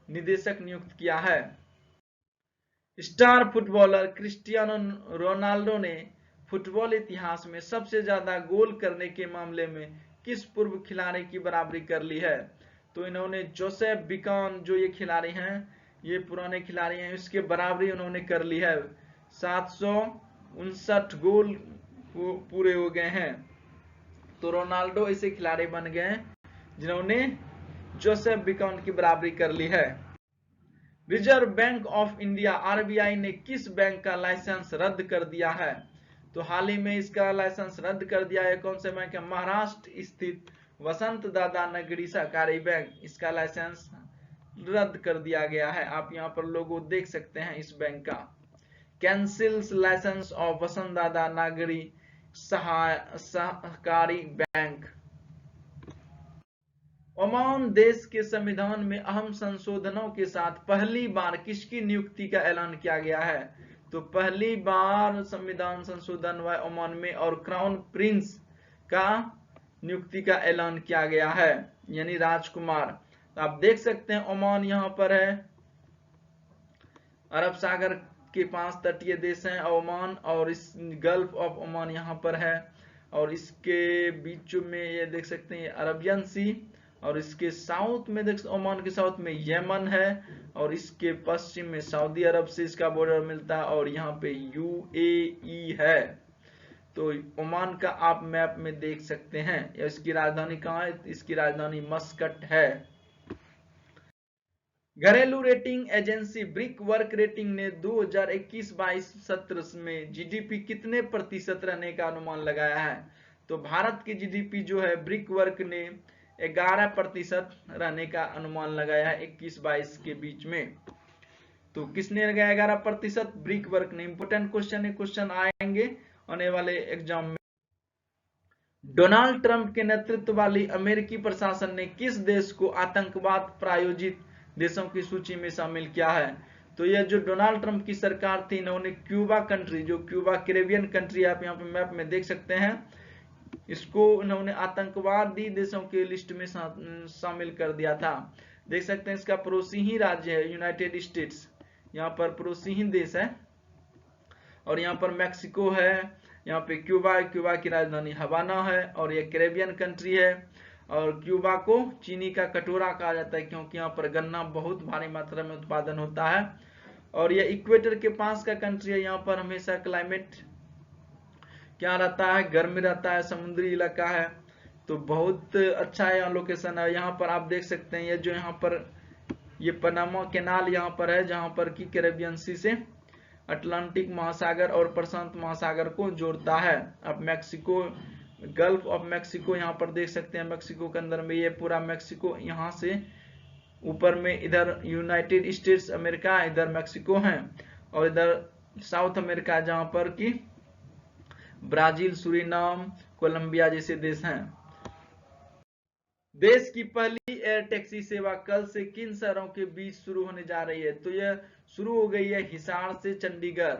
निदेशक नियुक्त किया है। स्टार फुटबॉलर क्रिस्टियानो रोनाल्डो ने फुटबॉल इतिहास में सबसे ज्यादा गोल करने के मामले में किस पूर्व खिलाड़ी की बराबरी कर ली है? तो इन्होंने जोसेफ बिकॉन, जो ये खिलाड़ी हैं, ये पुराने खिलाड़ी हैं, इसके बराबरी उन्होंने कर ली है। 759 गोल पूरे हो गए हैं। तो रोनाल्डो ऐसे खिलाड़ी बन गए हैं जिन्होंने जोसेफ बिकॉन की बराबरी कर ली है। Reserve bank of India RBI ने किस बैंक का लाइसेंस रद्द कर दिया है? तो हाल ही में इसका लाइसेंस रद्द कर दिया है। कौन से बैंक है? महाराष्ट्र स्थित वसंत दादा नगरी सहकारी बैंक, इसका लाइसेंस रद्द कर दिया गया है। आप यहाँ पर लोगो देख सकते हैं इस बैंक का। कैंसिल्स लाइसेंस ऑफ वसंत दादा नगरी सहकारी बैंक। ओमान देश के संविधान में अहम संशोधनों के साथ पहली बार किसकी नियुक्ति का ऐलान किया गया है? तो पहली बार संविधान संशोधन हुआ ओमान में और क्राउन प्रिंस का नियुक्ति का ऐलान किया गया है, यानी राजकुमार। तो आप देख सकते हैं ओमान यहाँ पर है, अरब सागर के पास तटीय देश है ओमान, और इस गल्फ ऑफ ओमान यहाँ पर है, और इसके बीच में ये देख सकते हैं अरबियन सी, और इसके साउथ में देख, ओमान के साउथ में यमन है, और इसके पश्चिम में सऊदी अरब से इसका बॉर्डर मिलता है, और यहाँ पे UAE है। तो ओमान का आप मैप में देख सकते हैं। इसकी राजधानी कहाँ है? इसकी राजधानी मस्कट है। घरेलू rating agency brick work rating ने 2021-22 सत्र में GDP कितने प्रतिशत रहने का अनुमान लगाया है? तो भारत की GDP जो है ब्रिक वर्क ने 11% रहने का अनुमान लगाया है 21-22 के बीच में। तो किसने लगाया 11%? ब्रिक वर्क ने। इंपोर्टेंट क्वेश्चन है, क्वेश्चन आएंगे आने वाले एग्जाम में। डोनाल्ड ट्रंप के नेतृत्व वाली अमेरिकी प्रशासन ने किस देश को आतंकवाद प्रायोजित देशों की सूची में शामिल किया है? तो यह जो डोनाल्ड ट्रंप की सरकार थी, इन्होंने क्यूबा कंट्री, जो क्यूबा कैरेबियन कंट्री आप यहाँ पे मैप में देख सकते हैं, इसको इन्होंने आतंकवादी देशों के लिस्ट में शामिल कर दिया था। देख सकते हैं इसका पड़ोसी ही राज्य है यूनाइटेड स्टेट्स, यहाँ पर पड़ोसी ही देश है, और यहाँ पर मैक्सिको है, यहाँ पे क्यूबा है, क्यूबा की राजधानी हवाना है, और यह कैरेबियन कंट्री है। और क्यूबा को चीनी का कटोरा कहा जाता है क्योंकि यहाँ पर गन्ना बहुत भारी मात्रा में उत्पादन होता है, और यह इक्वेटर के पास का कंट्री है। यहाँ पर हमेशा क्लाइमेट क्या रहता है? गर्मी रहता है, समुद्री इलाका है, तो बहुत अच्छा है यहाँ लोकेशन है। यहाँ पर आप देख सकते हैं ये जो यहाँ पर ये पनामा कैनाल यहाँ पर है, जहाँ पर की कैरेबियन सी से अटलांटिक महासागर और प्रशांत महासागर को जोड़ता है। अब मैक्सिको, गल्फ ऑफ मैक्सिको यहाँ पर देख सकते हैं, मैक्सिको के अंदर में ये पूरा मैक्सिको, यहाँ से ऊपर में इधर यूनाइटेड स्टेट्स अमेरिका, इधर मैक्सिको है, और इधर साउथ अमेरिका जहाँ पर की ब्राजील, सुरीनाम, कोलंबिया जैसे देश हैं। देश की पहली एयर टैक्सी सेवा कल से किन शहरों के बीच शुरू होने जा रही है? तो यह शुरू हो गई है हिसार से चंडीगढ़।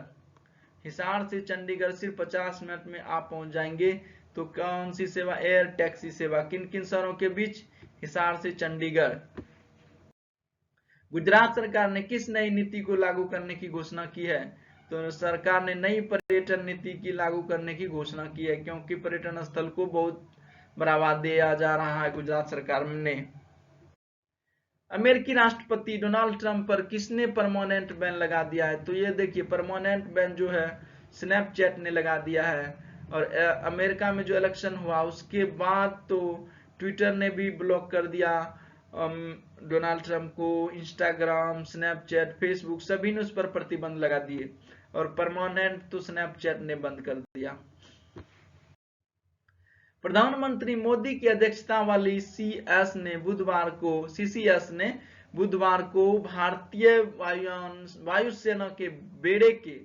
हिसार से चंडीगढ़ सिर्फ 50 मिनट में आप पहुंच जाएंगे। तो कौन सी सेवा? एयर टैक्सी सेवा। किन किन शहरों के बीच? हिसार से चंडीगढ़। गुजरात सरकार ने किस नई नीति को लागू करने की घोषणा की है? तो सरकार ने नई पर्यटन नीति की लागू करने की घोषणा की है, क्योंकि पर्यटन स्थल को बहुत बढ़ावा दिया जा रहा है गुजरात सरकार ने। अमेरिकी राष्ट्रपति डोनाल्ड ट्रंप पर किसने परमानेंट बैन लगा दिया है? तो ये देखिए परमानेंट बैन जो है स्नैपचैट ने लगा दिया है, और अमेरिका में जो इलेक्शन हुआ उसके बाद तो ट्विटर ने भी ब्लॉक कर दिया डोनाल्ड ट्रंप को, इंस्टाग्राम, स्नैपचैट, फेसबुक सभी ने उस पर प्रतिबंध लगा दिए, और परमानेंट तो स्नैपचैट ने बंद कर दिया। प्रधानमंत्री मोदी की अध्यक्षता वाली सीसीएस ने बुधवार को भारतीय वायुसेना के बेड़े के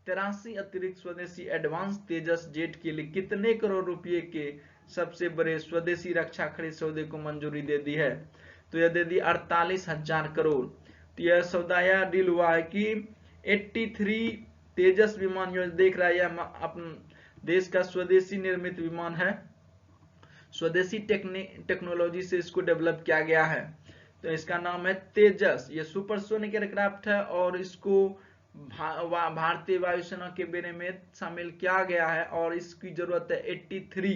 83 अतिरिक्त स्वदेशी एडवांस तेजस जेट के लिए कितने करोड़ रुपए के सबसे बड़े स्वदेशी रक्षा खरीद सौदे को मंजूरी दे दी है? तो यह दे दी 48,000 करोड़। तो यह सौदा यह डील हुआ है कि 83 तेजस विमान जो देख रहा है अपने देश का स्वदेशी निर्मित विमान है, स्वदेशी टेक्नोलॉजी से इसको डेवलप किया गया है। तो इसका नाम है तेजस। ये सुपरसोनिक एयरक्राफ्ट है और इसको भारतीय वायुसेना के बेड़े में शामिल किया गया है और इसकी जरूरत है 83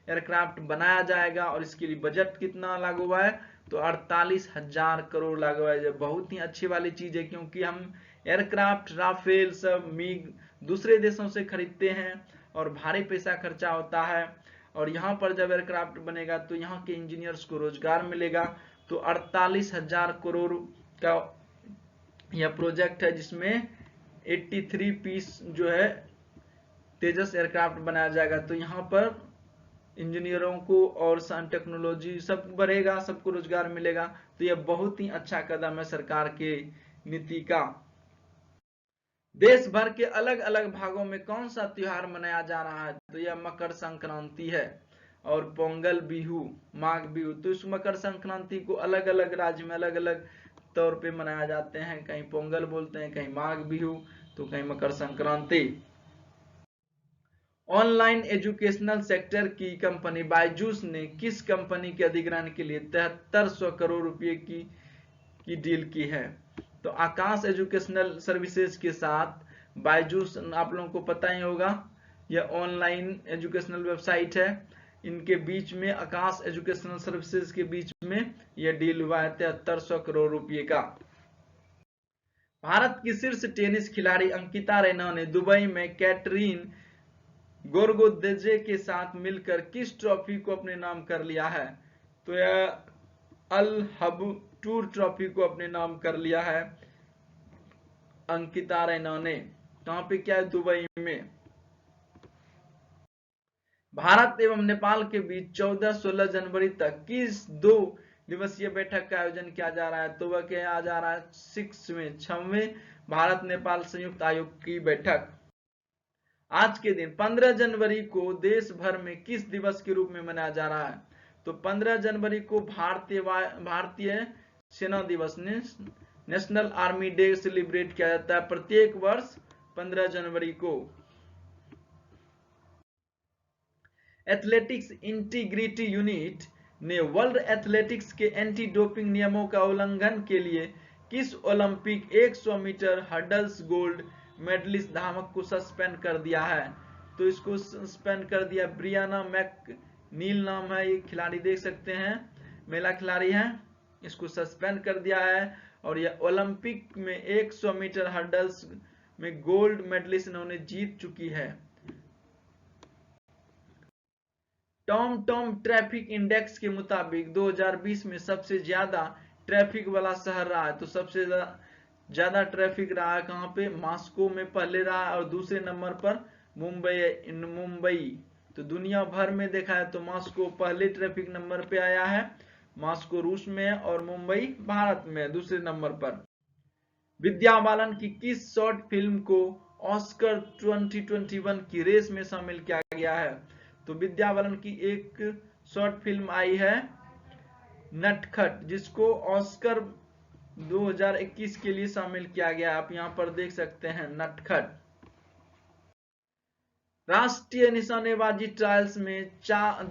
एयरक्राफ्ट बनाया जाएगा। और इसके लिए बजट कितना लागू हुआ है? तो 48,000 करोड़ लागू हुआ है। बहुत ही अच्छी वाली चीज है, क्योंकि हम एयरक्राफ्ट राफेल सब मिग दूसरे देशों से खरीदते हैं और भारी पैसा खर्चा होता है, और यहाँ पर जब एयरक्राफ्ट बनेगा तो यहाँ के इंजीनियर्स को रोजगार मिलेगा। तो 48,000 करोड़ का यह प्रोजेक्ट है जिसमें 83 पीस जो है तेजस एयरक्राफ्ट बनाया जाएगा। तो यहाँ पर इंजीनियरों को और टेक्नोलॉजी सब बढ़ेगा, सबको रोजगार मिलेगा। तो यह बहुत ही अच्छा कदम है सरकार के नीति का। देश भर के अलग अलग भागों में कौन सा त्योहार मनाया जा रहा है? तो यह मकर संक्रांति है और पोंगल बिहू, माघ बिहू। तो इस मकर संक्रांति को अलग अलग राज्य में अलग अलग तौर पे मनाया जाते हैं, कहीं पोंगल बोलते हैं, कहीं माघ बिहू, तो कहीं Makar Sankranti. Online educational sector की कंपनी बायजूस ने किस कंपनी के अधिग्रहण के लिए 7300 करोड़ रुपए की डील की है? तो आकाश एजुकेशनल सर्विसेज के साथ बायजूस, आप लोगों को पता ही होगा, यह ऑनलाइन एजुकेशनल वेबसाइट है। इनके बीच में आकाश एजुकेशनल सर्विसेज के बीच में यह डील हुआ है 7300 करोड़ रुपए का। भारत की शीर्ष टेनिस खिलाड़ी अंकिता रैना ने दुबई में कैटरीन गोर्गोदेजे के साथ मिलकर किस ट्रॉफी को अपने नाम कर लिया है? तो यह अल हब टूर ट्रॉफी को अपने नाम कर लिया है अंकिता रैना ने। कहां पे क्या है? दुबई में। भारत एवं नेपाल के बीच 14-16 जनवरी तक किस 2 दिवसीय बैठक का आयोजन किया जा रहा है? तो वह क्या जा रहा है? 6वें भारत नेपाल संयुक्त आयोग की बैठक। आज के दिन 15 जनवरी को देश भर में किस दिवस के रूप में मनाया जा रहा है? तो 15 जनवरी को भारतीय सेना दिवस नेशनल आर्मी डे सेलिब्रेट किया जाता है प्रत्येक वर्ष 15 जनवरी को। एथलेटिक्स इंटीग्रिटी यूनिट ने वर्ल्ड एथलेटिक्स के एंटी डोपिंग नियमों का उल्लंघन के लिए किस Olympic 100 metre hurdles gold medallist धावक को सस्पेंड कर दिया है? तो इसको सस्पेंड कर दिया ब्रियाना मैकनील नाम है, ये खिलाड़ी देख सकते हैं, महिला खिलाड़ी है, इसको सस्पेंड कर दिया है। और यह ओलंपिक में 100 मीटर हर्डल्स में गोल्ड मेडलिस्ट इन्होंने जीत चुकी है। टॉम ट्रैफिक इंडेक्स के मुताबिक 2020 में सबसे ज्यादा ट्रैफिक वाला शहर रहा है। तो सबसे ज्यादा ट्रैफिक रहा है कहां पे? मॉस्को में पहले रहा है और दूसरे नंबर पर मुंबई। तो दुनिया भर में देखा है तो मॉस्को पहले ट्रैफिक नंबर पे आया है, मॉस्को रूस में है और मुंबई भारत में दूसरे नंबर पर। विद्या बालन की किस शॉर्ट फिल्म को ऑस्कर 2021 की रेस में शामिल किया गया है? तो विद्या बालन की एक शॉर्ट फिल्म आई है नटखट, जिसको ऑस्कर 2021 के लिए शामिल किया गया। आप यहां पर देख सकते हैं नटखट। राष्ट्रीय निशानेबाजी ट्रायल्स में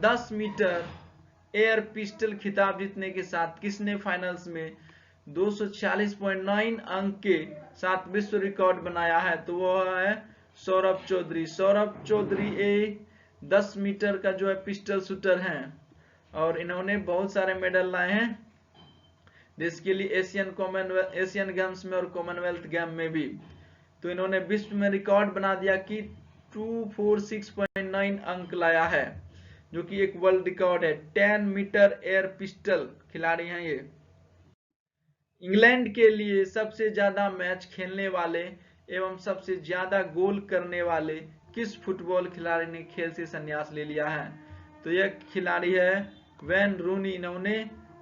10 मीटर एयर पिस्टल खिताब जीतने के साथ किसने फाइनल्स में 246.9 अंक के साथ विश्व रिकॉर्ड बनाया है? तो वह है सौरभ चौधरी। सौरभ चौधरी 10 मीटर का जो है पिस्टल शूटर हैं और इन्होंने बहुत सारे मेडल लाए हैं देश के लिए, एशियन गेम्स में और कॉमनवेल्थ गेम में भी। तो इन्होंने विश्व में रिकॉर्ड बना दिया कि 246.9 अंक लाया है, जो कि एक वर्ल्ड रिकॉर्ड है। 10 मीटर एयर पिस्टल खिलाड़ी हैं ये। इंग्लैंड के लिए सबसे ज्यादा मैच खेलने वाले एवं सबसे ज्यादा गोल करने वाले किस फुटबॉल खिलाड़ी ने खेल से संन्यास ले लिया है? तो यह खिलाड़ी है वेन रूनी। इन्होंने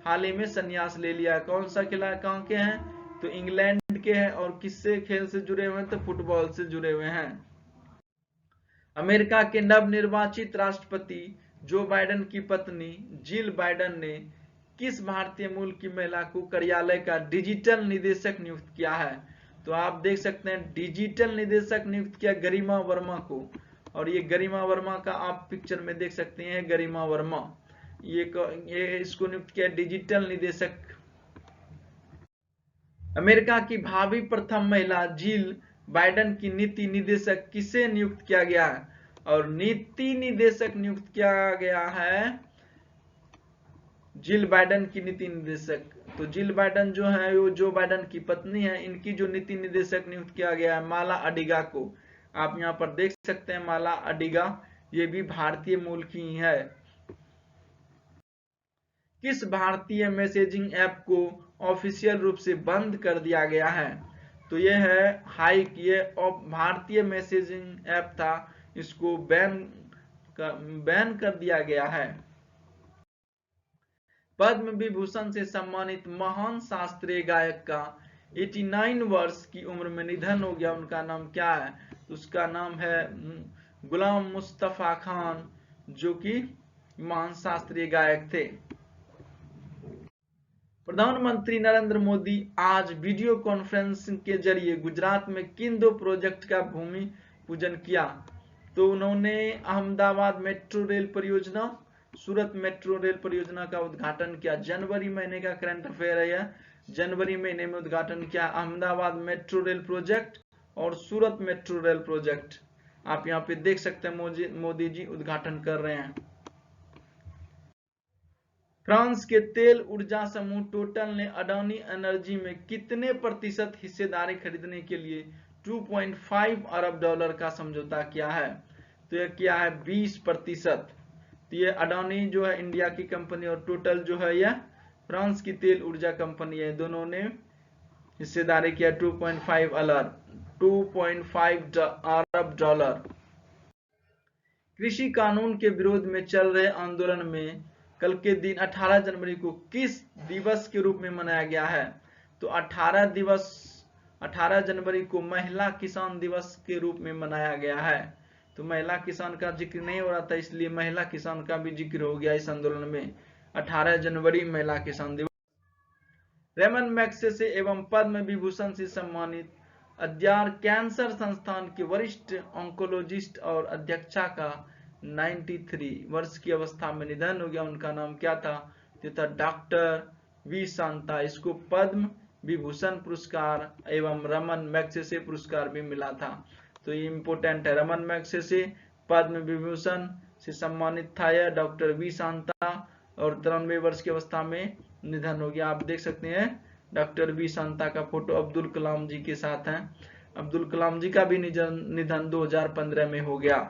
हाल ही में संन्यास ले लिया। कौन सा खिलाड़ी, कहाँ के हैं, तो इंग्लैंड के हैं। और किससे खेल से जुड़े हुए हैं, तो फुटबॉल से जुड़े हुए हैं। अमेरिका के नवनिर्वाचित राष्ट्रपति जो बाइडेन की पत्नी जिल बाइडेन ने किस भारतीय मूल की महिला को कार्यालय का डिजिटल निदेशक नियुक्त किया है? तो आप देख सकते हैं डिजिटल निदेशक नियुक्त किया गरिमा वर्मा को। और ये गरिमा वर्मा का आप पिक्चर में देख सकते हैं, गरिमा वर्मा ये इसको नियुक्त किया डिजिटल निदेशक। अमेरिका की भावी प्रथम महिला जिल बाइडेन की नीति निदेशक किसे नियुक्त किया गया है? और नीति निदेशक नियुक्त किया गया है जिल बाइडेन की नीति निदेशक। तो जिल बाइडेन जो है वो जो बाइडेन की पत्नी है, इनकी जो नीति निदेशक नियुक्त किया गया है माला अडिगा को। आप यहां पर देख सकते हैं माला अडिगा, ये भी भारतीय मूल की ही है। किस भारतीय मैसेजिंग ऐप को ऑफिशियल रूप से बंद कर दिया गया है? तो ये है हाइक। ये भारतीय मैसेजिंग ऐप था, इसको बैन कर दिया गया है। पद्म विभूषण से सम्मानित महान शास्त्रीय गायक का 89 वर्ष की उम्र में निधन हो गया। उनका नाम क्या है? तो उसका नाम है गुलाम मुस्तफा खान, जो कि महान शास्त्रीय गायक थे। प्रधानमंत्री नरेंद्र मोदी आज वीडियो कॉन्फ्रेंसिंग के जरिए गुजरात में किन 2 प्रोजेक्ट का भूमि पूजन किया? तो उन्होंने अहमदाबाद मेट्रो रेल परियोजना, सूरत मेट्रो रेल परियोजना का उद्घाटन किया। जनवरी महीने का करंट अफेयर है, जनवरी महीने में उद्घाटन किया अहमदाबाद मेट्रो रेल प्रोजेक्ट और सूरत मेट्रो रेल प्रोजेक्ट। आप यहाँ पे देख सकते हैं मोदी जी उद्घाटन कर रहे हैं। फ्रांस के तेल ऊर्जा समूह टोटल ने अडानी एनर्जी में कितने प्रतिशत हिस्सेदारी खरीदने के लिए 2.5 अरब डॉलर का समझौता किया है? तो यह किया है 20%। तो ये अडानी जो है इंडिया की कंपनी और टोटल जो है यह फ्रांस की तेल ऊर्जा कंपनी है, दोनों ने हिस्सेदारी किया 2.5 अरब डॉलर। कृषि कानून के विरोध में चल रहे आंदोलन में कल के दिन 18 जनवरी को किस दिवस के रूप में मनाया गया है? तो 18 जनवरी को महिला किसान दिवस के रूप में मनाया गया है। तो महिला किसान का जिक्र नहीं हो रहा था, इसलिए महिला किसान का भी जिक्र हो गया इस आंदोलन में। 18 जनवरी महिला किसान दिवस। रेमन मैग्सेसे एवं पद्म विभूषण से सम्मानित अद्यार कैंसर संस्थान के वरिष्ठ ऑन्कोलॉजिस्ट और अध्यक्षा का 93 वर्ष की अवस्था में निधन हो गया। उनका नाम क्या था? तो था डॉक्टर वी शांता। इसको पद्म विभूषण पुरस्कार एवं रमन मैग्सेसे पुरस्कार भी मिला था। तो ये इंपोर्टेंट है। रमन मैग्सेसे पद्म विभूषण से सम्मानित था यह डॉक्टर वी शांता और 93 वर्ष की अवस्था में निधन हो गया। आप देख सकते हैं डॉक्टर वी शांता का फोटो अब्दुल कलाम जी के साथ है। अब्दुल कलाम जी का भी निधन 2015 में हो गया।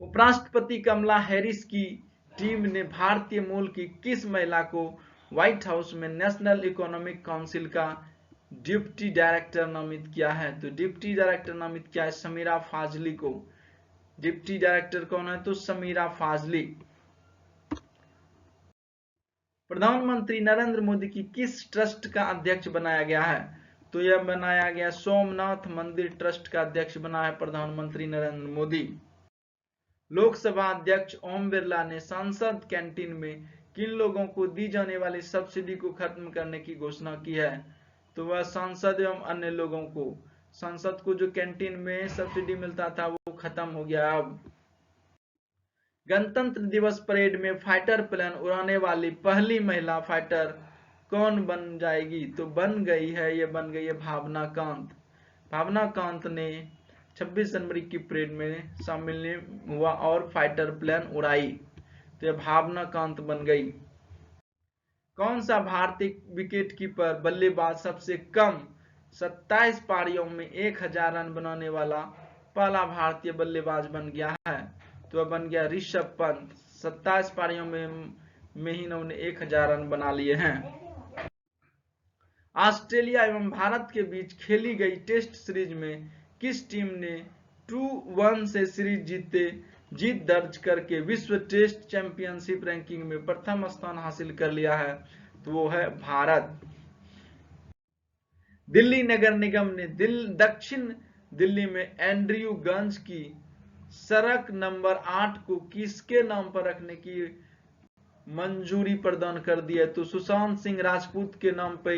उपराष्ट्रपति कमला हैरिस की टीम ने भारतीय मूल की किस महिला को व्हाइट हाउस में नेशनल इकोनॉमिक काउंसिल का डिप्टी डायरेक्टर नामित किया है? तो डिप्टी डायरेक्टर नामित किया है समीरा फाजली को। डिप्टी डायरेक्टर कौन है? तो समीरा फाजली। प्रधानमंत्री नरेंद्र मोदी की किस ट्रस्ट का अध्यक्ष बनाया गया है? तो यह बनाया गया सोमनाथ मंदिर ट्रस्ट का अध्यक्ष बना है प्रधानमंत्री नरेंद्र मोदी। लोकसभा अध्यक्ष ओम बिरला ने संसद कैंटीन में किन लोगों को दी जाने वाली सब्सिडी को खत्म करने की घोषणा की है? तो वह सांसद एवं अन्य लोगों को। संसद को जो कैंटीन में सब्सिडी मिलता था वो खत्म हो गया। अब गणतंत्र दिवस परेड में फाइटर प्लेन उड़ाने वाली पहली महिला फाइटर कौन बन जाएगी? तो बन गई है भावना कांत। भावना कांत ने 26 जनवरी की परेड में शामिल हुआ और फाइटर प्लेन उड़ाई। तो यह भावना कांत बन गई। कौन सा भारतीय विकेटकीपर बल्लेबाज सबसे कम 27 पारियों में 1000 रन बनाने वाला पहला भारतीय बल्लेबाज बन गया है? तो वह बन गया ऋषभ पंत। 27 पारियों में ही इन्होंने 1000 रन बना लिए हैं। ऑस्ट्रेलिया एवं भारत के बीच खेली गई टेस्ट सीरीज में किस टीम ने 2-1 से सीरीज जीतते जीत दर्ज करके विश्व टेस्ट चैंपियनशिप रैंकिंग में प्रथम स्थान हासिल कर लिया है, तो वो है भारत। दिल्ली नगर निगम ने दक्षिण दिल्ली में एंड्रयूगंज की सड़क नंबर 8 को किसके नाम पर रखने की मंजूरी प्रदान कर दी है? तो सुशांत सिंह राजपूत के नाम पे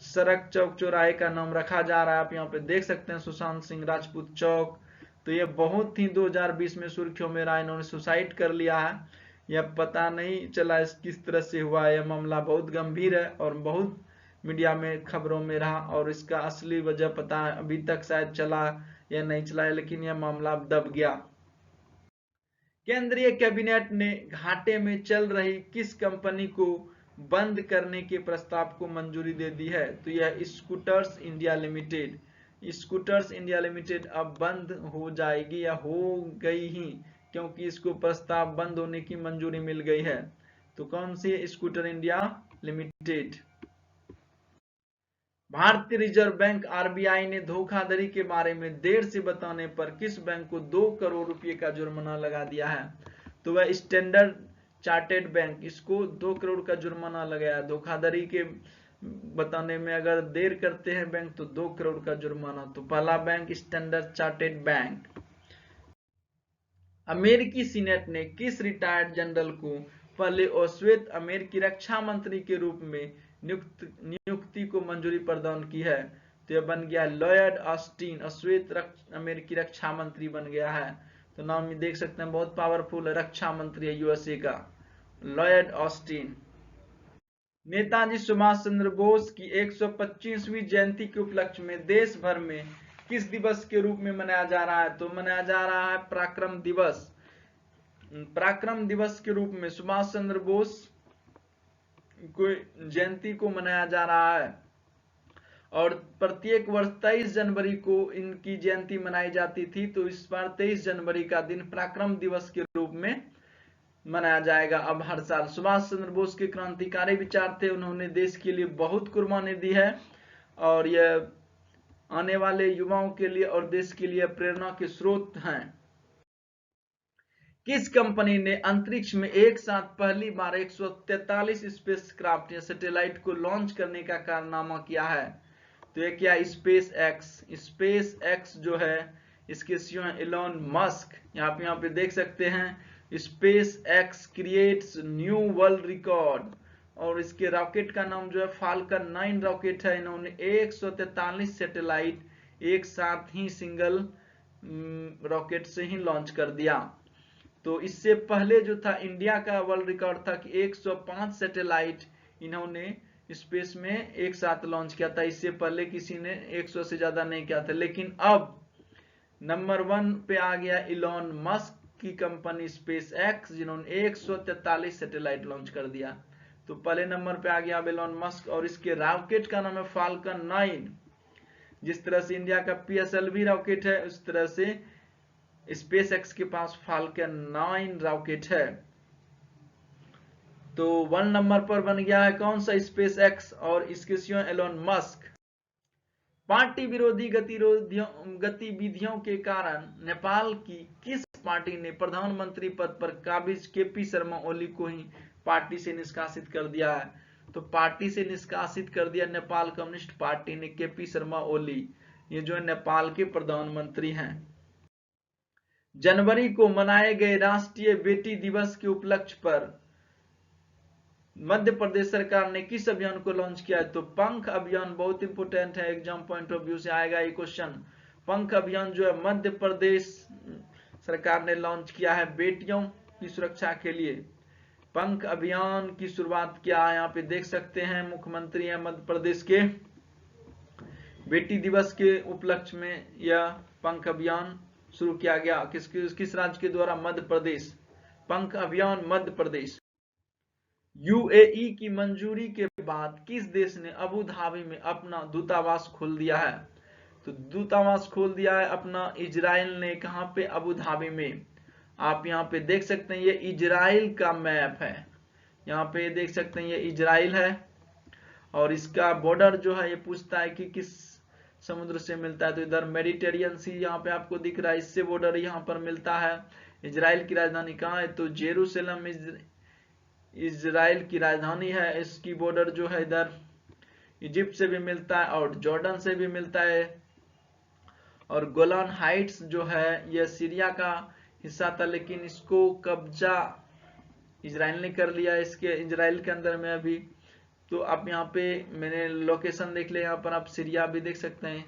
सड़क चौक चौराहे का नाम रखा जा रहा है। आप यहाँ पे देख सकते हैं सुशांत सिंह राजपूत चौक। तो ये बहुत ही 2020 में सुर्खियों में रहा, इन्होंने सुसाइड कर लिया है। यह पता नहीं चला किस तरह से हुआ। यह मामला बहुत गंभीर है और बहुत मीडिया में खबरों में रहा, और इसका असली वजह पता अभी तक शायद चला या नहीं चला है, लेकिन यह मामला दब गया। केंद्रीय कैबिनेट ने घाटे में चल रही किस कंपनी को बंद करने के प्रस्ताव को मंजूरी दे दी है? तो यह scooters India limited. Scooters India limited अब बंद हो जाएगी या हो गई ही, क्योंकि इसको प्रस्ताव बंद होने की मंजूरी मिल गई है। तो कौन सी? Scooter India limited. भारतीय रिजर्व बैंक आरबीआई ने धोखाधड़ी के बारे में देर से बताने पर किस बैंक को 2 करोड़ रुपए का जुर्माना लगा दिया है? तो वह स्टैंडर्ड चार्टेड बैंक, इसको 2 करोड़ का जुर्माना लगाया। धोखाधड़ी के बताने में अगर देर करते हैं बैंक तो 2 करोड़ का जुर्माना। तो पहला बैंक स्टैंडर्ड चार्टेड बैंक। अमेरिकी सीनेट ने किस रिटायर्ड जनरल को पहले और श्वेत अमेरिकी रक्षा मंत्री के रूप में नियुक्ति को मंजूरी प्रदान की है? तो यह बन गया लॉयड ऑस्टिन, अश्वेत अमेरिकी रक्षा मंत्री बन गया है। तो नाम में देख सकते हैं, बहुत पावरफुल रक्षा मंत्री है यूएसए का, लॉयड ऑस्टिन। नेताजी सुभाष चंद्र बोस की 125वीं जयंती के उपलक्ष्य में देश भर में किस दिवस के रूप में मनाया जा रहा है? तो मनाया जा रहा है पराक्रम दिवस। पराक्रम दिवस के रूप में सुभाष चंद्र बोस को जयंती को मनाया जा रहा है, और प्रत्येक वर्ष 23 जनवरी को इनकी जयंती मनाई जाती थी। तो इस बार 23 जनवरी का दिन पराक्रम दिवस के रूप में मनाया जाएगा अब हर साल। सुभाष चंद्र बोस के क्रांतिकारी विचार थे, उन्होंने देश के लिए बहुत कुर्बानी दी है, और यह आने वाले युवाओं के लिए और देश के लिए प्रेरणा के स्रोत हैं। किस कंपनी ने अंतरिक्ष में एक साथ पहली बार 143 स्पेसक्राफ्ट या सैटेलाइट को लॉन्च करने का कारनामा किया है? तो ये क्या? Space x. स्पेस एक्स जो है, इसके सीईओ हैं एलोन मस्क। यहाँ पे देख सकते हैं, space x creates new world record, और इसके रॉकेट का नाम जो है फाल्कन 9 रॉकेट है। इन्होंने 143 सैटेलाइट एक साथ ही सिंगल रॉकेट से ही लॉन्च कर दिया। तो इससे पहले जो था इंडिया का वर्ल्ड रिकॉर्ड था कि 105 सैटेलाइट इन्होंने स्पेस में एक साथ लॉन्च किया था। इससे पहले किसी ने 100 से ज्यादा नहीं किया था। लेकिन अब नंबर 1 पे आ गया इलॉन मस्क की कंपनी स्पेस एक्स, जिन्होंने 143 सैटेलाइट लॉन्च कर दिया। तो पहले नंबर पे आ गया अब इलॉन मस्क, और इसके रॉकेट का नाम है फाल्कन 9। जिस तरह से इंडिया का पीएसएलवी रॉकेट है, उस तरह से स्पेस एक्स के पास फाल्कन 9 रॉकेट है। तो 1 नंबर पर बन गया है कौन सा? स्पेस एक्स, और इसके सीईओ एलोन मस्क। पार्टी विरोधी गतिविधियों के कारण नेपाल की किस पार्टी ने प्रधानमंत्री पद पर काबिज केपी शर्मा ओली को ही पार्टी से निष्कासित कर दिया है? तो पार्टी से निष्कासित कर दिया नेपाल कम्युनिस्ट पार्टी ने केपी शर्मा ओली, ये जो है नेपाल के प्रधानमंत्री हैं। जनवरी को मनाए गए राष्ट्रीय बेटी दिवस के उपलक्ष्य पर मध्य प्रदेश सरकार ने किस अभियान को लॉन्च किया है? तो पंख अभियान। बहुत इंपोर्टेंट है, एग्जाम पॉइंट ऑफ व्यू से आएगा ये क्वेश्चन। पंख अभियान जो है मध्य प्रदेश सरकार ने लॉन्च किया है बेटियों की सुरक्षा के लिए। पंख अभियान की शुरुआत किया है, यहाँ पे देख सकते हैं मुख्यमंत्री है मध्य प्रदेश के। बेटी दिवस के उपलक्ष्य में यह पंख अभियान शुरू किया गया। किस राज्य के द्वारा? मध्य प्रदेश। पंख अभियान मध्य प्रदेश। यूएई की मंजूरी के बाद किस देश ने अबू धाबी में अपना दूतावास खोल दिया है? तो दूतावास खोल दिया है अपना इजराइल ने। कहां पे? अबू धाबी में। आप यहाँ पे देख सकते हैं, ये इजराइल का मैप है। यहाँ पे देख सकते हैं, ये इजराइल है, और इसका बॉर्डर जो है ये पूछता है कि किस समुद्र से मिलता है। तो इधर मेडिटेरियन सी यहाँ पे आपको दिख रहा है, इससे बॉर्डर यहाँ पर मिलता है। इजराइल की राजधानी कहाँ है? तो जेरूसलम इजराइल की राजधानी है। इसकी बॉर्डर जो है इधर इजिप्ट से भी मिलता है और जॉर्डन से भी मिलता है। और गोलान हाइट्स जो है यह सीरिया का हिस्सा था, लेकिन इसको कब्जा इजराइल ने कर लिया इसके इजराइल के अंदर में अभी। तो आप यहाँ पे मैंने लोकेशन देख लिया, यहाँ पर आप सीरिया भी देख सकते हैं।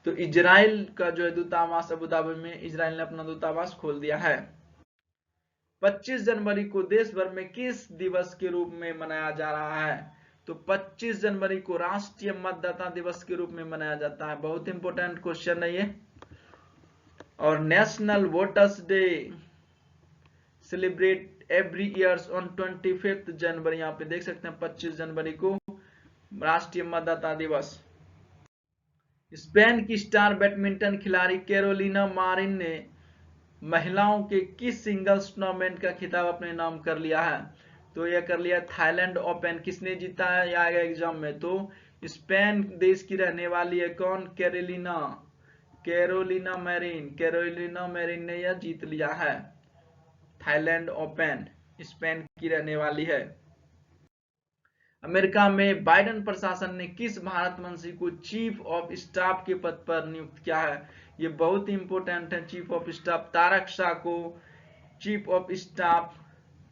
तो इजराइल का जो है दूतावास अबू धाबी में इजराइल ने अपना दूतावास खोल दिया है। 25 जनवरी को देश भर में किस दिवस के रूप में मनाया जा रहा है? तो 25 जनवरी को राष्ट्रीय मतदाता दिवस के रूप में मनाया जाता है। बहुत इंपॉर्टेंट क्वेश्चन है ये। और national voters day celebrate every years on 25 जनवरी, यहाँ पे देख सकते हैं 25 जनवरी को राष्ट्रीय मतदाता दिवस। स्पेन की स्टार बैडमिंटन खिलाड़ी कैरोलिना मारिन ने महिलाओं के किस सिंगल्स टूर्नामेंट का खिताब अपने नाम कर लिया है? तो यह कर लिया थाईलैंड ओपन। किसने जीता है? आएगा एग्जाम में। तो स्पेन देश की रहने वाली है कौन? कैरोलिना मैरिन ने यह जीत लिया है। थाईलैंड ओपन स्पेन की रहने वाली है। अमेरिका में बाइडेन प्रशासन ने किस भारत मंत्री को चीफ ऑफ स्टाफ के पद पर नियुक्त किया है? ये बहुत इंपॉर्टेंट है। Chief of staff Tarak Shah को चीफ ऑफ स्टाफ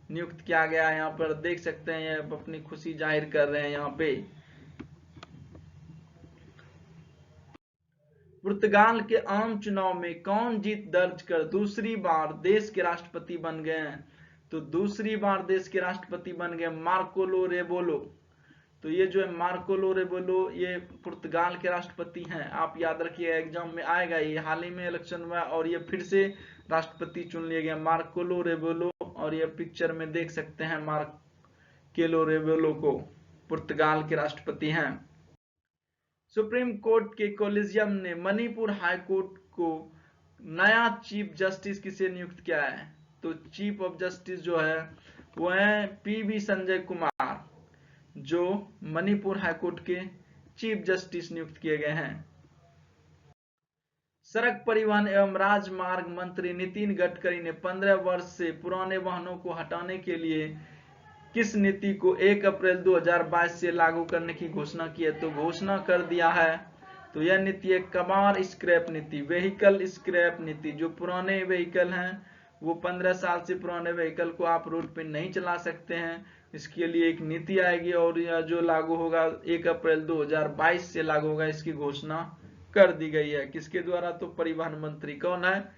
नियुक्त किया गया है। यहाँ पर देख सकते हैं ये अपनी खुशी जाहिर कर रहे हैं यहाँ पे। पुर्तगाल के आम चुनाव में कौन जीत दर्ज कर दूसरी बार देश के राष्ट्रपति बन गए हैं? तो दूसरी बार देश के राष्ट्रपति बन गए मार्कोलो रेबेलो। तो ये जो है मार्कोलो रेबेलो ये पुर्तगाल के राष्ट्रपति हैं। आप याद रखिए एग्जाम में आएगा। ये हाल ही में इलेक्शन हुआ और ये फिर से राष्ट्रपति चुन लिए गए मार्कोलो रेबेलो। और ये पिक्चर में देख सकते हैं मार्केलो रेबेलो को, पुर्तगाल के राष्ट्रपति हैं। सुप्रीम कोर्ट के कॉलेजियम ने मणिपुर हाई कोर्ट को नया चीफ जस्टिस किसे नियुक्त किया है? तो चीफ ऑफ जस्टिस जो है वो है पीवी संजय कुमार, जो मणिपुर हाई कोर्ट के चीफ जस्टिस नियुक्त किए गए हैं। सड़क परिवहन एवं राजमार्ग मंत्री नितिन गडकरी ने 15 वर्ष से पुराने वाहनों को हटाने के लिए किस नीति को 1 अप्रैल 2022 से लागू करने की घोषणा की है? तो घोषणा कर दिया है। तो यह नीति है कबाड़ स्क्रैप नीति, व्हीकल स्क्रैप नीति। जो पुराने व्हीकल हैं वो 15 साल से पुराने व्हीकल को आप रोड पे नहीं चला सकते हैं, इसके लिए एक नीति आएगी और यह जो लागू होगा 1 अप्रैल 2022 से लागू होगा, इसकी घोषणा कर दी गई है। किसके द्वारा? तो परिवहन मंत्री कौन है?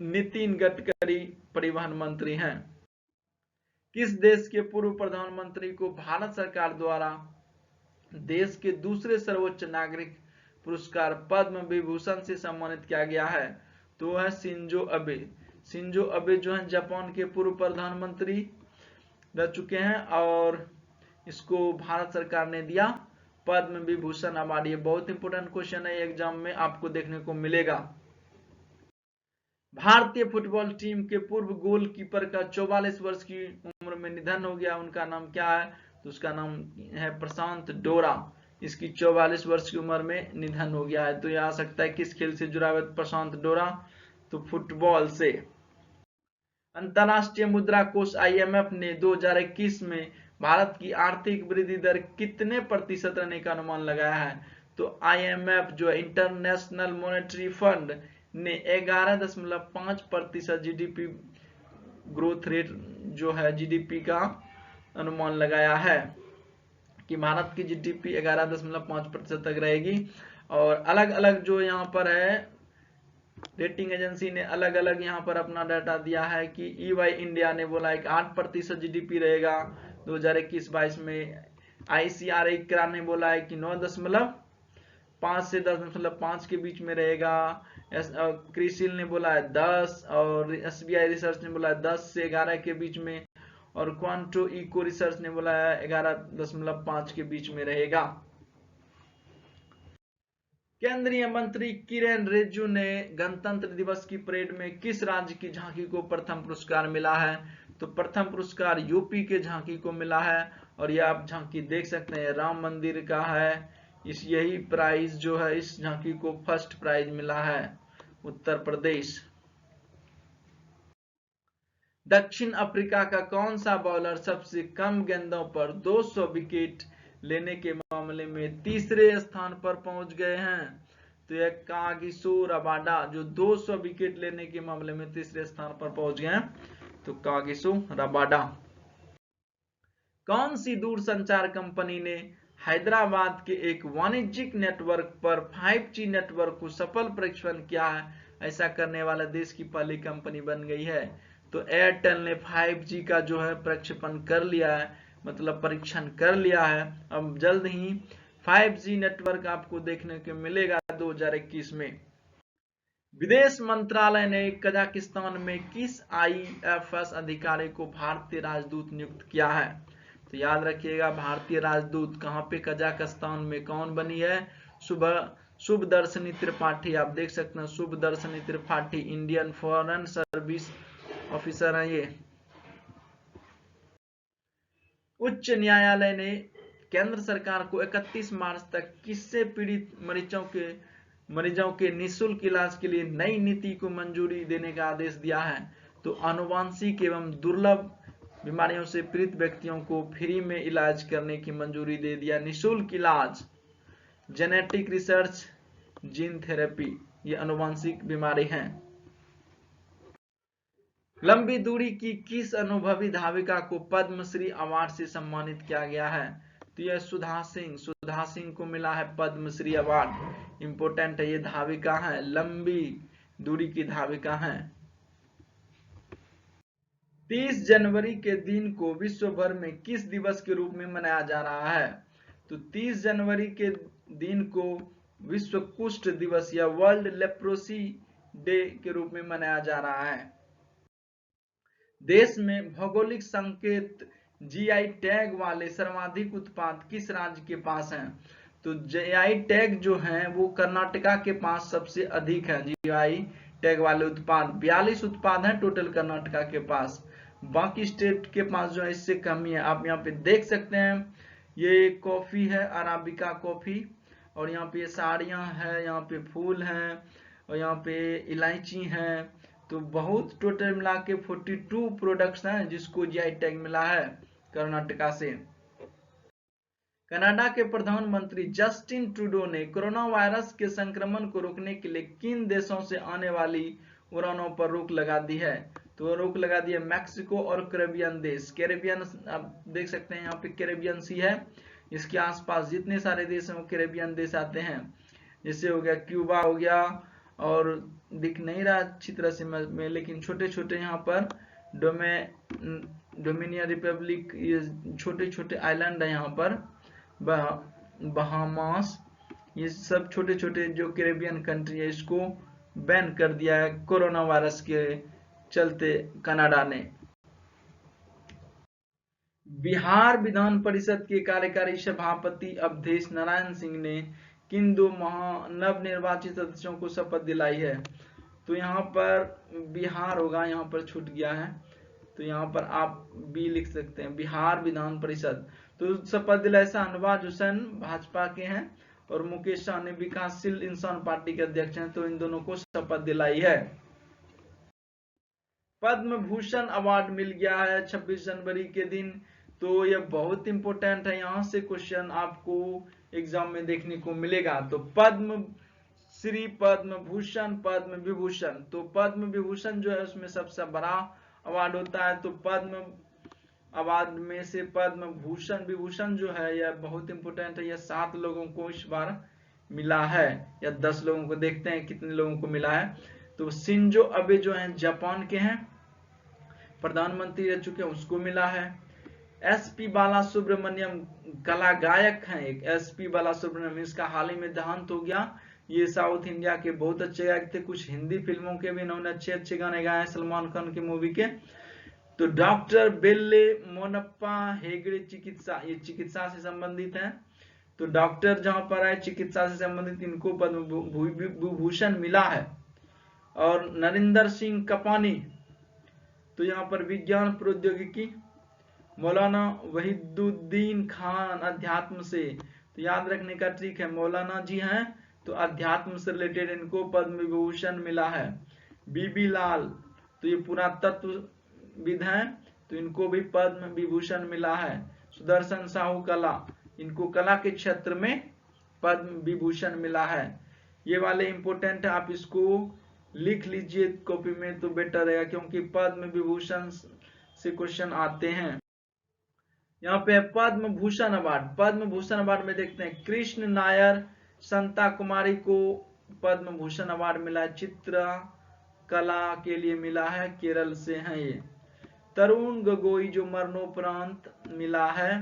नितिन गडकरी परिवहन मंत्री हैं। किस देश के पूर्व प्रधानमंत्री को भारत सरकार द्वारा देश के दूसरे सर्वोच्च नागरिक पुरस्कार पद्म विभूषण से सम्मानित किया गया है? तो है शिंजो अबे। शिंजो अबे जो है जापान के पूर्व प्रधानमंत्री रह चुके हैं और इसको भारत सरकार ने दिया पद्म विभूषण अवार्ड। ये बहुत इंपॉर्टेंट क्वेश्चन है, एग्जाम में आपको देखने को मिलेगा। भारतीय फुटबॉल टीम के पूर्व गोलकीपर का 44 वर्ष की उम्र में निधन हो गया। उनका नाम क्या है? तो उसका नाम है प्रशांत डोरा। इसकी 44 वर्ष की उम्र में निधन हो गया है। तो यह आ सकता है किस खेल से जुड़ा हुआ प्रशांत डोरा? तो फुटबॉल से। अंतरराष्ट्रीय मुद्रा कोष IMF ने 2021 में भारत की आर्थिक वृद्धि दर कितने प्रतिशत रहने का अनुमान लगाया है? तो IMF जो इंटरनेशनल मॉनेटरी फंड ने 11.5% GDP ग्रोथ रेट जो है GDP का अनुमान लगाया है कि भारत की GDP 11.5% तक रहेगी। और अलग अलग जो यहाँ पर है रेटिंग एजेंसी ने अलग अलग यहाँ पर अपना डाटा दिया है कि EY इंडिया ने बोला है कि 8% GDP रहेगा 2021-22 में। ICRA इकरा ने बोला है कि 9.5 से 10.5 के बीच में रहेगा। क्रिसिल ने बोला है 10 और SBI रिसर्च ने बोला है 10 से 11 के बीच में और क्वांटो इको रिसर्च ने बोला है 11.5 के बीच में रहेगा। केंद्रीय मंत्री किरेन रिजिजू ने गणतंत्र दिवस की परेड में किस राज्य की झांकी को प्रथम पुरस्कार मिला है? तो प्रथम पुरस्कार यूपी के झांकी को मिला है। और यह आप झांकी देख सकते हैं राम मंदिर का है। यही प्राइज जो है इस झांकी को फर्स्ट प्राइज मिला है उत्तर प्रदेश। दक्षिण अफ्रीका का कौन सा बॉलर सबसे कम गेंदों पर 200 विकेट लेने के मामले में तीसरे स्थान पर पहुंच गए हैं? तो यह कागिसो रबाडा जो 200 विकेट लेने के मामले में तीसरे स्थान पर पहुंच गए हैं, तो कागिसो रबाडा। कौन सी दूरसंचार कंपनी ने हैदराबाद के एक वाणिज्यिक नेटवर्क पर 5G नेटवर्क को सफल परीक्षण किया है? ऐसा करने वाला देश की पहली कंपनी बन गई है। तो एयरटेल ने 5G का जो है प्रक्षेपण कर लिया है, मतलब परीक्षण कर लिया है। अब जल्द ही 5G नेटवर्क आपको देखने को मिलेगा 2021 में। विदेश मंत्रालय ने कजाकिस्तान में किस IFS अधिकारी को भारतीय राजदूत नियुक्त किया है? तो याद रखिएगा, भारतीय राजदूत कहां पे, कजाकिस्तान में कौन बनी है? शुभदर्शनी त्रिपाठी। आप देख सकते हैं Shubhadarshini Tripathi, Indian foreign service officer है ये। उच्च न्यायालय ने केंद्र सरकार को 31 मार्च तक किससे पीड़ित मरीजों के निःशुल्क इलाज के लिए नई नीति को मंजूरी देने का आदेश दिया है? तो आनुवांशिक एवं दुर्लभ बीमारियों से पीड़ित व्यक्तियों को फ्री में इलाज करने की मंजूरी दे दिया। निःशुल्क इलाज, जेनेटिक रिसर्च, जीन थेरेपी, ये आनुवांशिक बीमारी हैं। लंबी दूरी की किस अनुभवी धाविका को पद्मश्री अवार्ड से सम्मानित किया गया है? तो यह सुधा सिंह को मिला है पद्मश्री अवार्ड। इंपोर्टेंट है, ये धाविका है, लंबी दूरी की धाविका है। 30 जनवरी के दिन को विश्व भर में किस दिवस के रूप में मनाया जा रहा है? तो 30 जनवरी के दिन को विश्व कुष्ठ दिवस या वर्ल्ड लेप्रोसी डे के रूप में मनाया जा रहा है। देश में भौगोलिक संकेत GI टैग वाले सर्वाधिक उत्पाद किस राज्य के पास हैं? तो GI टैग जो हैं वो कर्नाटका के पास सबसे अधिक है। GI टैग वाले उत्पाद 42 उत्पाद हैं टोटल कर्नाटका के पास, बाकी स्टेट के पास जो है इससे कम ही है। आप यहाँ पे देख सकते हैं, ये कॉफी है अराबिका कॉफी, और यहाँ पे साड़ियाँ है, यहाँ पे फूल हैं, और यहाँ पे इलायची है। तो बहुत टोटल मिला के 42 प्रोडक्ट्स हैं जिसको GI टैग मिला है कर्नाटका से। कनाडा के प्रधानमंत्री जस्टिन ट्रूडो ने कोरोना वायरस के संक्रमण को रोकने के लिए किन देशों से आने वाली उड़ानों पर रोक लगा दी है? तो रोक लगा दी है मैक्सिको और कैरेबियन देश। कैरेबियन आप देख सकते हैं, यहाँ पे कैरेबियन सी है, इसके आसपास जितने सारे देश हैं वो कैरेबियन देश आते हैं। जैसे हो गया क्यूबा हो गया, और दिख नहीं रहा अच्छी तरह से में, लेकिन छोटे छोटे यहाँ पर डोमिनियन रिपब्लिक, ये छोटे छोटे आइलैंड है यहाँ पर, बहामास, ये सब छोटे छोटे जो कैरेबियन कंट्री है, इसको बैन कर दिया है कोरोना वायरस के चलते कनाडा ने। बिहार विधान परिषद के कार्यकारी सभापति अवधेश नारायण सिंह ने किन 2 नवनिर्वाचित सदस्यों को शपथ दिलाई है? तो यहाँ पर बिहार होगा, यहाँ पर छूट गया है, तो यहाँ पर आप बी लिख सकते हैं, बिहार विधान परिषद। तो शपथ दिलाई शाहनवाज हुसैन भाजपा के हैं, और मुकेश सहनी विकासशील इंसान पार्टी के अध्यक्ष हैं, तो इन दोनों को शपथ दिलाई है। पद्म भूषण अवार्ड मिल गया है 26 जनवरी के दिन, तो यह बहुत इंपॉर्टेंट है, यहां से क्वेश्चन आपको एग्जाम में देखने को मिलेगा। तो पद्म श्री, पद्म भूषण, पद्म विभूषण, तो पद्म विभूषण जो है उसमें सबसे बड़ा अवार्ड होता है। तो पद्म अवार्ड में से पद्म भूषण विभूषण जो है यह बहुत इंपॉर्टेंट है, यह 7 लोगों को इस बार मिला है, या 10 लोगों को, देखते हैं कितने लोगों को मिला है। तो शिंजो अबे जो हैं जापान के हैं, प्रधानमंत्री रह चुके हैं, उसको मिला है। SP बाला सुब्रमण्यम कला गायक हैं एक, SP बाला सुब्रमण्यम, इसका हाल ही में देहांत हो गया। ये साउथ इंडिया के बहुत अच्छे गायक थे, कुछ हिंदी फिल्मों के भी इन्होंने अच्छे अच्छे गाने गाए हैं सलमान खान की मूवी के। तो डॉक्टर बेल्ले मोनप्पा हेगड़े चिकित्सा, ये चिकित्सा से संबंधित हैं। तो डॉक्टर जहां पर है चिकित्सा से संबंधित, इनको पद्म विभूषण मिला है। और नरेंद्र सिंह कपानी, तो यहाँ पर विज्ञान प्रौद्योगिकी। मौलाना वहीदुद्दीन खान अध्यात्म से, तो याद रखने का ट्रिक है, मौलाना जी हैं तो अध्यात्म से रिलेटेड इनको पद्म विभूषण मिला है। बीबी लाल, तो ये पुरातत्व विद हैं तो इनको भी पद्म विभूषण मिला है। सुदर्शन साहू कला, इनको कला के क्षेत्र में पद्म विभूषण मिला है। ये वाले इंपोर्टेंट है, आप इसको लिख लीजिए कॉपी में तो बेटर रहेगा, क्योंकि पद्म विभूषण से क्वेश्चन आते हैं। यहाँ पे पद्म भूषण अवार्ड, पद्म भूषण अवार्ड में देखते हैं कृष्ण नायर संता कुमारी को पद्म भूषण अवार्ड मिला है, चित्र कला के लिए मिला है, केरल से हैं ये। तरुण गोगोई जो मरणोपरांत मिला है,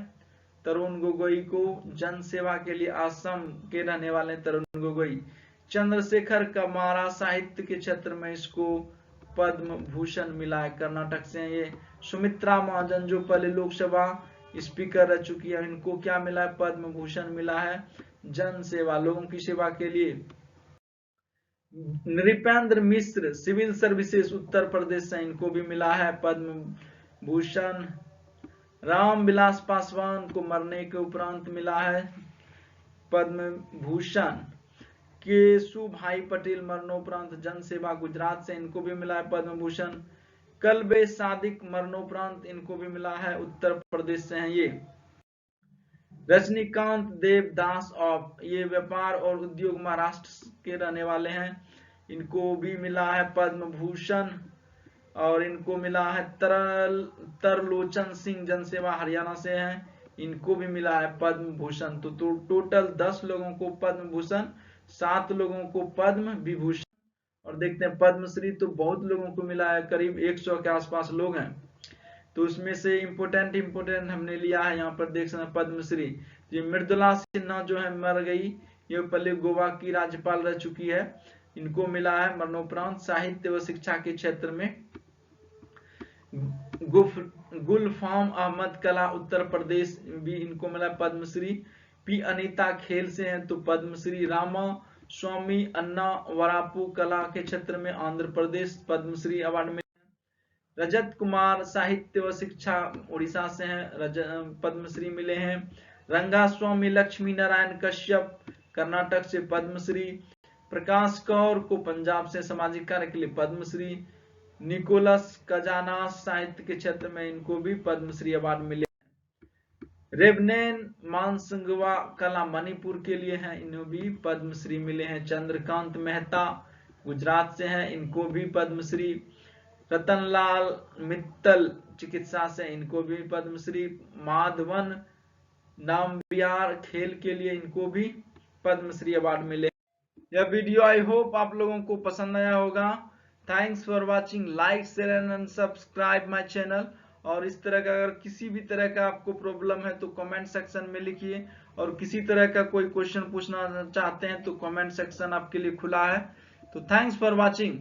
तरुण गोगोई को जन सेवा के लिए असम के रहने वाले तरुण गोगोई। चंद्रशेखर कमारा साहित्य के क्षेत्र में इसको पद्म भूषण मिला है, कर्नाटक से हैं ये। सुमित्रा महाजन जो पहले लोकसभा स्पीकर रह चुकी है, इनको क्या मिला है? पद्म भूषण मिला है, जन सेवा, लोगों की सेवा के लिए। नृपेंद्र मिश्र सिविल सर्विसेज उत्तर प्रदेश से, इनको भी मिला है पद्म भूषण। रामविलास पासवान को मरने के उपरांत मिला है पद्म भूषण। केशु भाई पटेल मरणोपरांत जन सेवा गुजरात से, इनको भी मिला है पद्म भूषण। कल्बे सादिक मरणोपरांत इनको भी मिला है, उत्तर प्रदेश से हैं ये। रजनीकांत देवदास ऑफ, ये व्यापार और उद्योग महाराष्ट्र के रहने वाले हैं, इनको भी मिला है पद्म भूषण। और इनको मिला है तरलोचन सिंह जनसेवा हरियाणा से हैं, इनको भी मिला है पद्म भूषण। तो टोटल 10 लोगों को पद्म भूषण, 7 लोगों को पद्म विभूषण। और देखते हैं पद्मश्री तो बहुत लोगों को मिला है, करीब 100 के आसपास लोग हैं। तो उसमें से इंपोर्टेंट हमने लिया है, यहाँ पर देख सकते हैं पद्मश्री। ये मृदुला सिन्हा जो है मर गई, ये पहले गोवा की राज्यपाल रह चुकी है, इनको मिला है मरणोपरांत। साहित्य व शिक्षा के क्षेत्र में गुलफाम अहमद कला उत्तर प्रदेश भी इनको मिला पद्मश्री। पी अनीता खेल से हैं तो पद्मश्री। रामा स्वामी अन्ना वरापू कला के क्षेत्र में आंध्र प्रदेश पद्मश्री अवार्ड में। रजत कुमार साहित्य व शिक्षा उड़ीसा से हैं, पद्मश्री मिले हैं। रंगा स्वामी लक्ष्मी नारायण कश्यप कर्नाटक से पद्मश्री। प्रकाश कौर को पंजाब से सामाजिक कार्य के लिए पद्मश्री। निकोलस कजानास साहित्य के क्षेत्र में, इनको भी पद्मश्री अवार्ड मिले। रेवनेन मानसिंगवा कला मणिपुर के लिए हैं, इन्हें भी पद्मश्री मिले हैं। चंद्रकांत मेहता गुजरात से हैं, इनको भी पद्मश्री। रतनलाल मित्तल चिकित्सा से, इनको भी पद्मश्री। माधवन नाम्बियार खेल के लिए, इनको भी पद्मश्री अवार्ड मिले। यह वीडियो आई होप आप लोगों को पसंद आया होगा। Thanks for watching, like share and subscribe my channel. और इस तरह का अगर किसी भी तरह का आपको प्रॉब्लम है तो कमेंट सेक्शन में लिखिए, और किसी तरह का कोई क्वेश्चन पूछना चाहते हैं तो कमेंट सेक्शन आपके लिए खुला है। तो थैंक्स फॉर वाचिंग।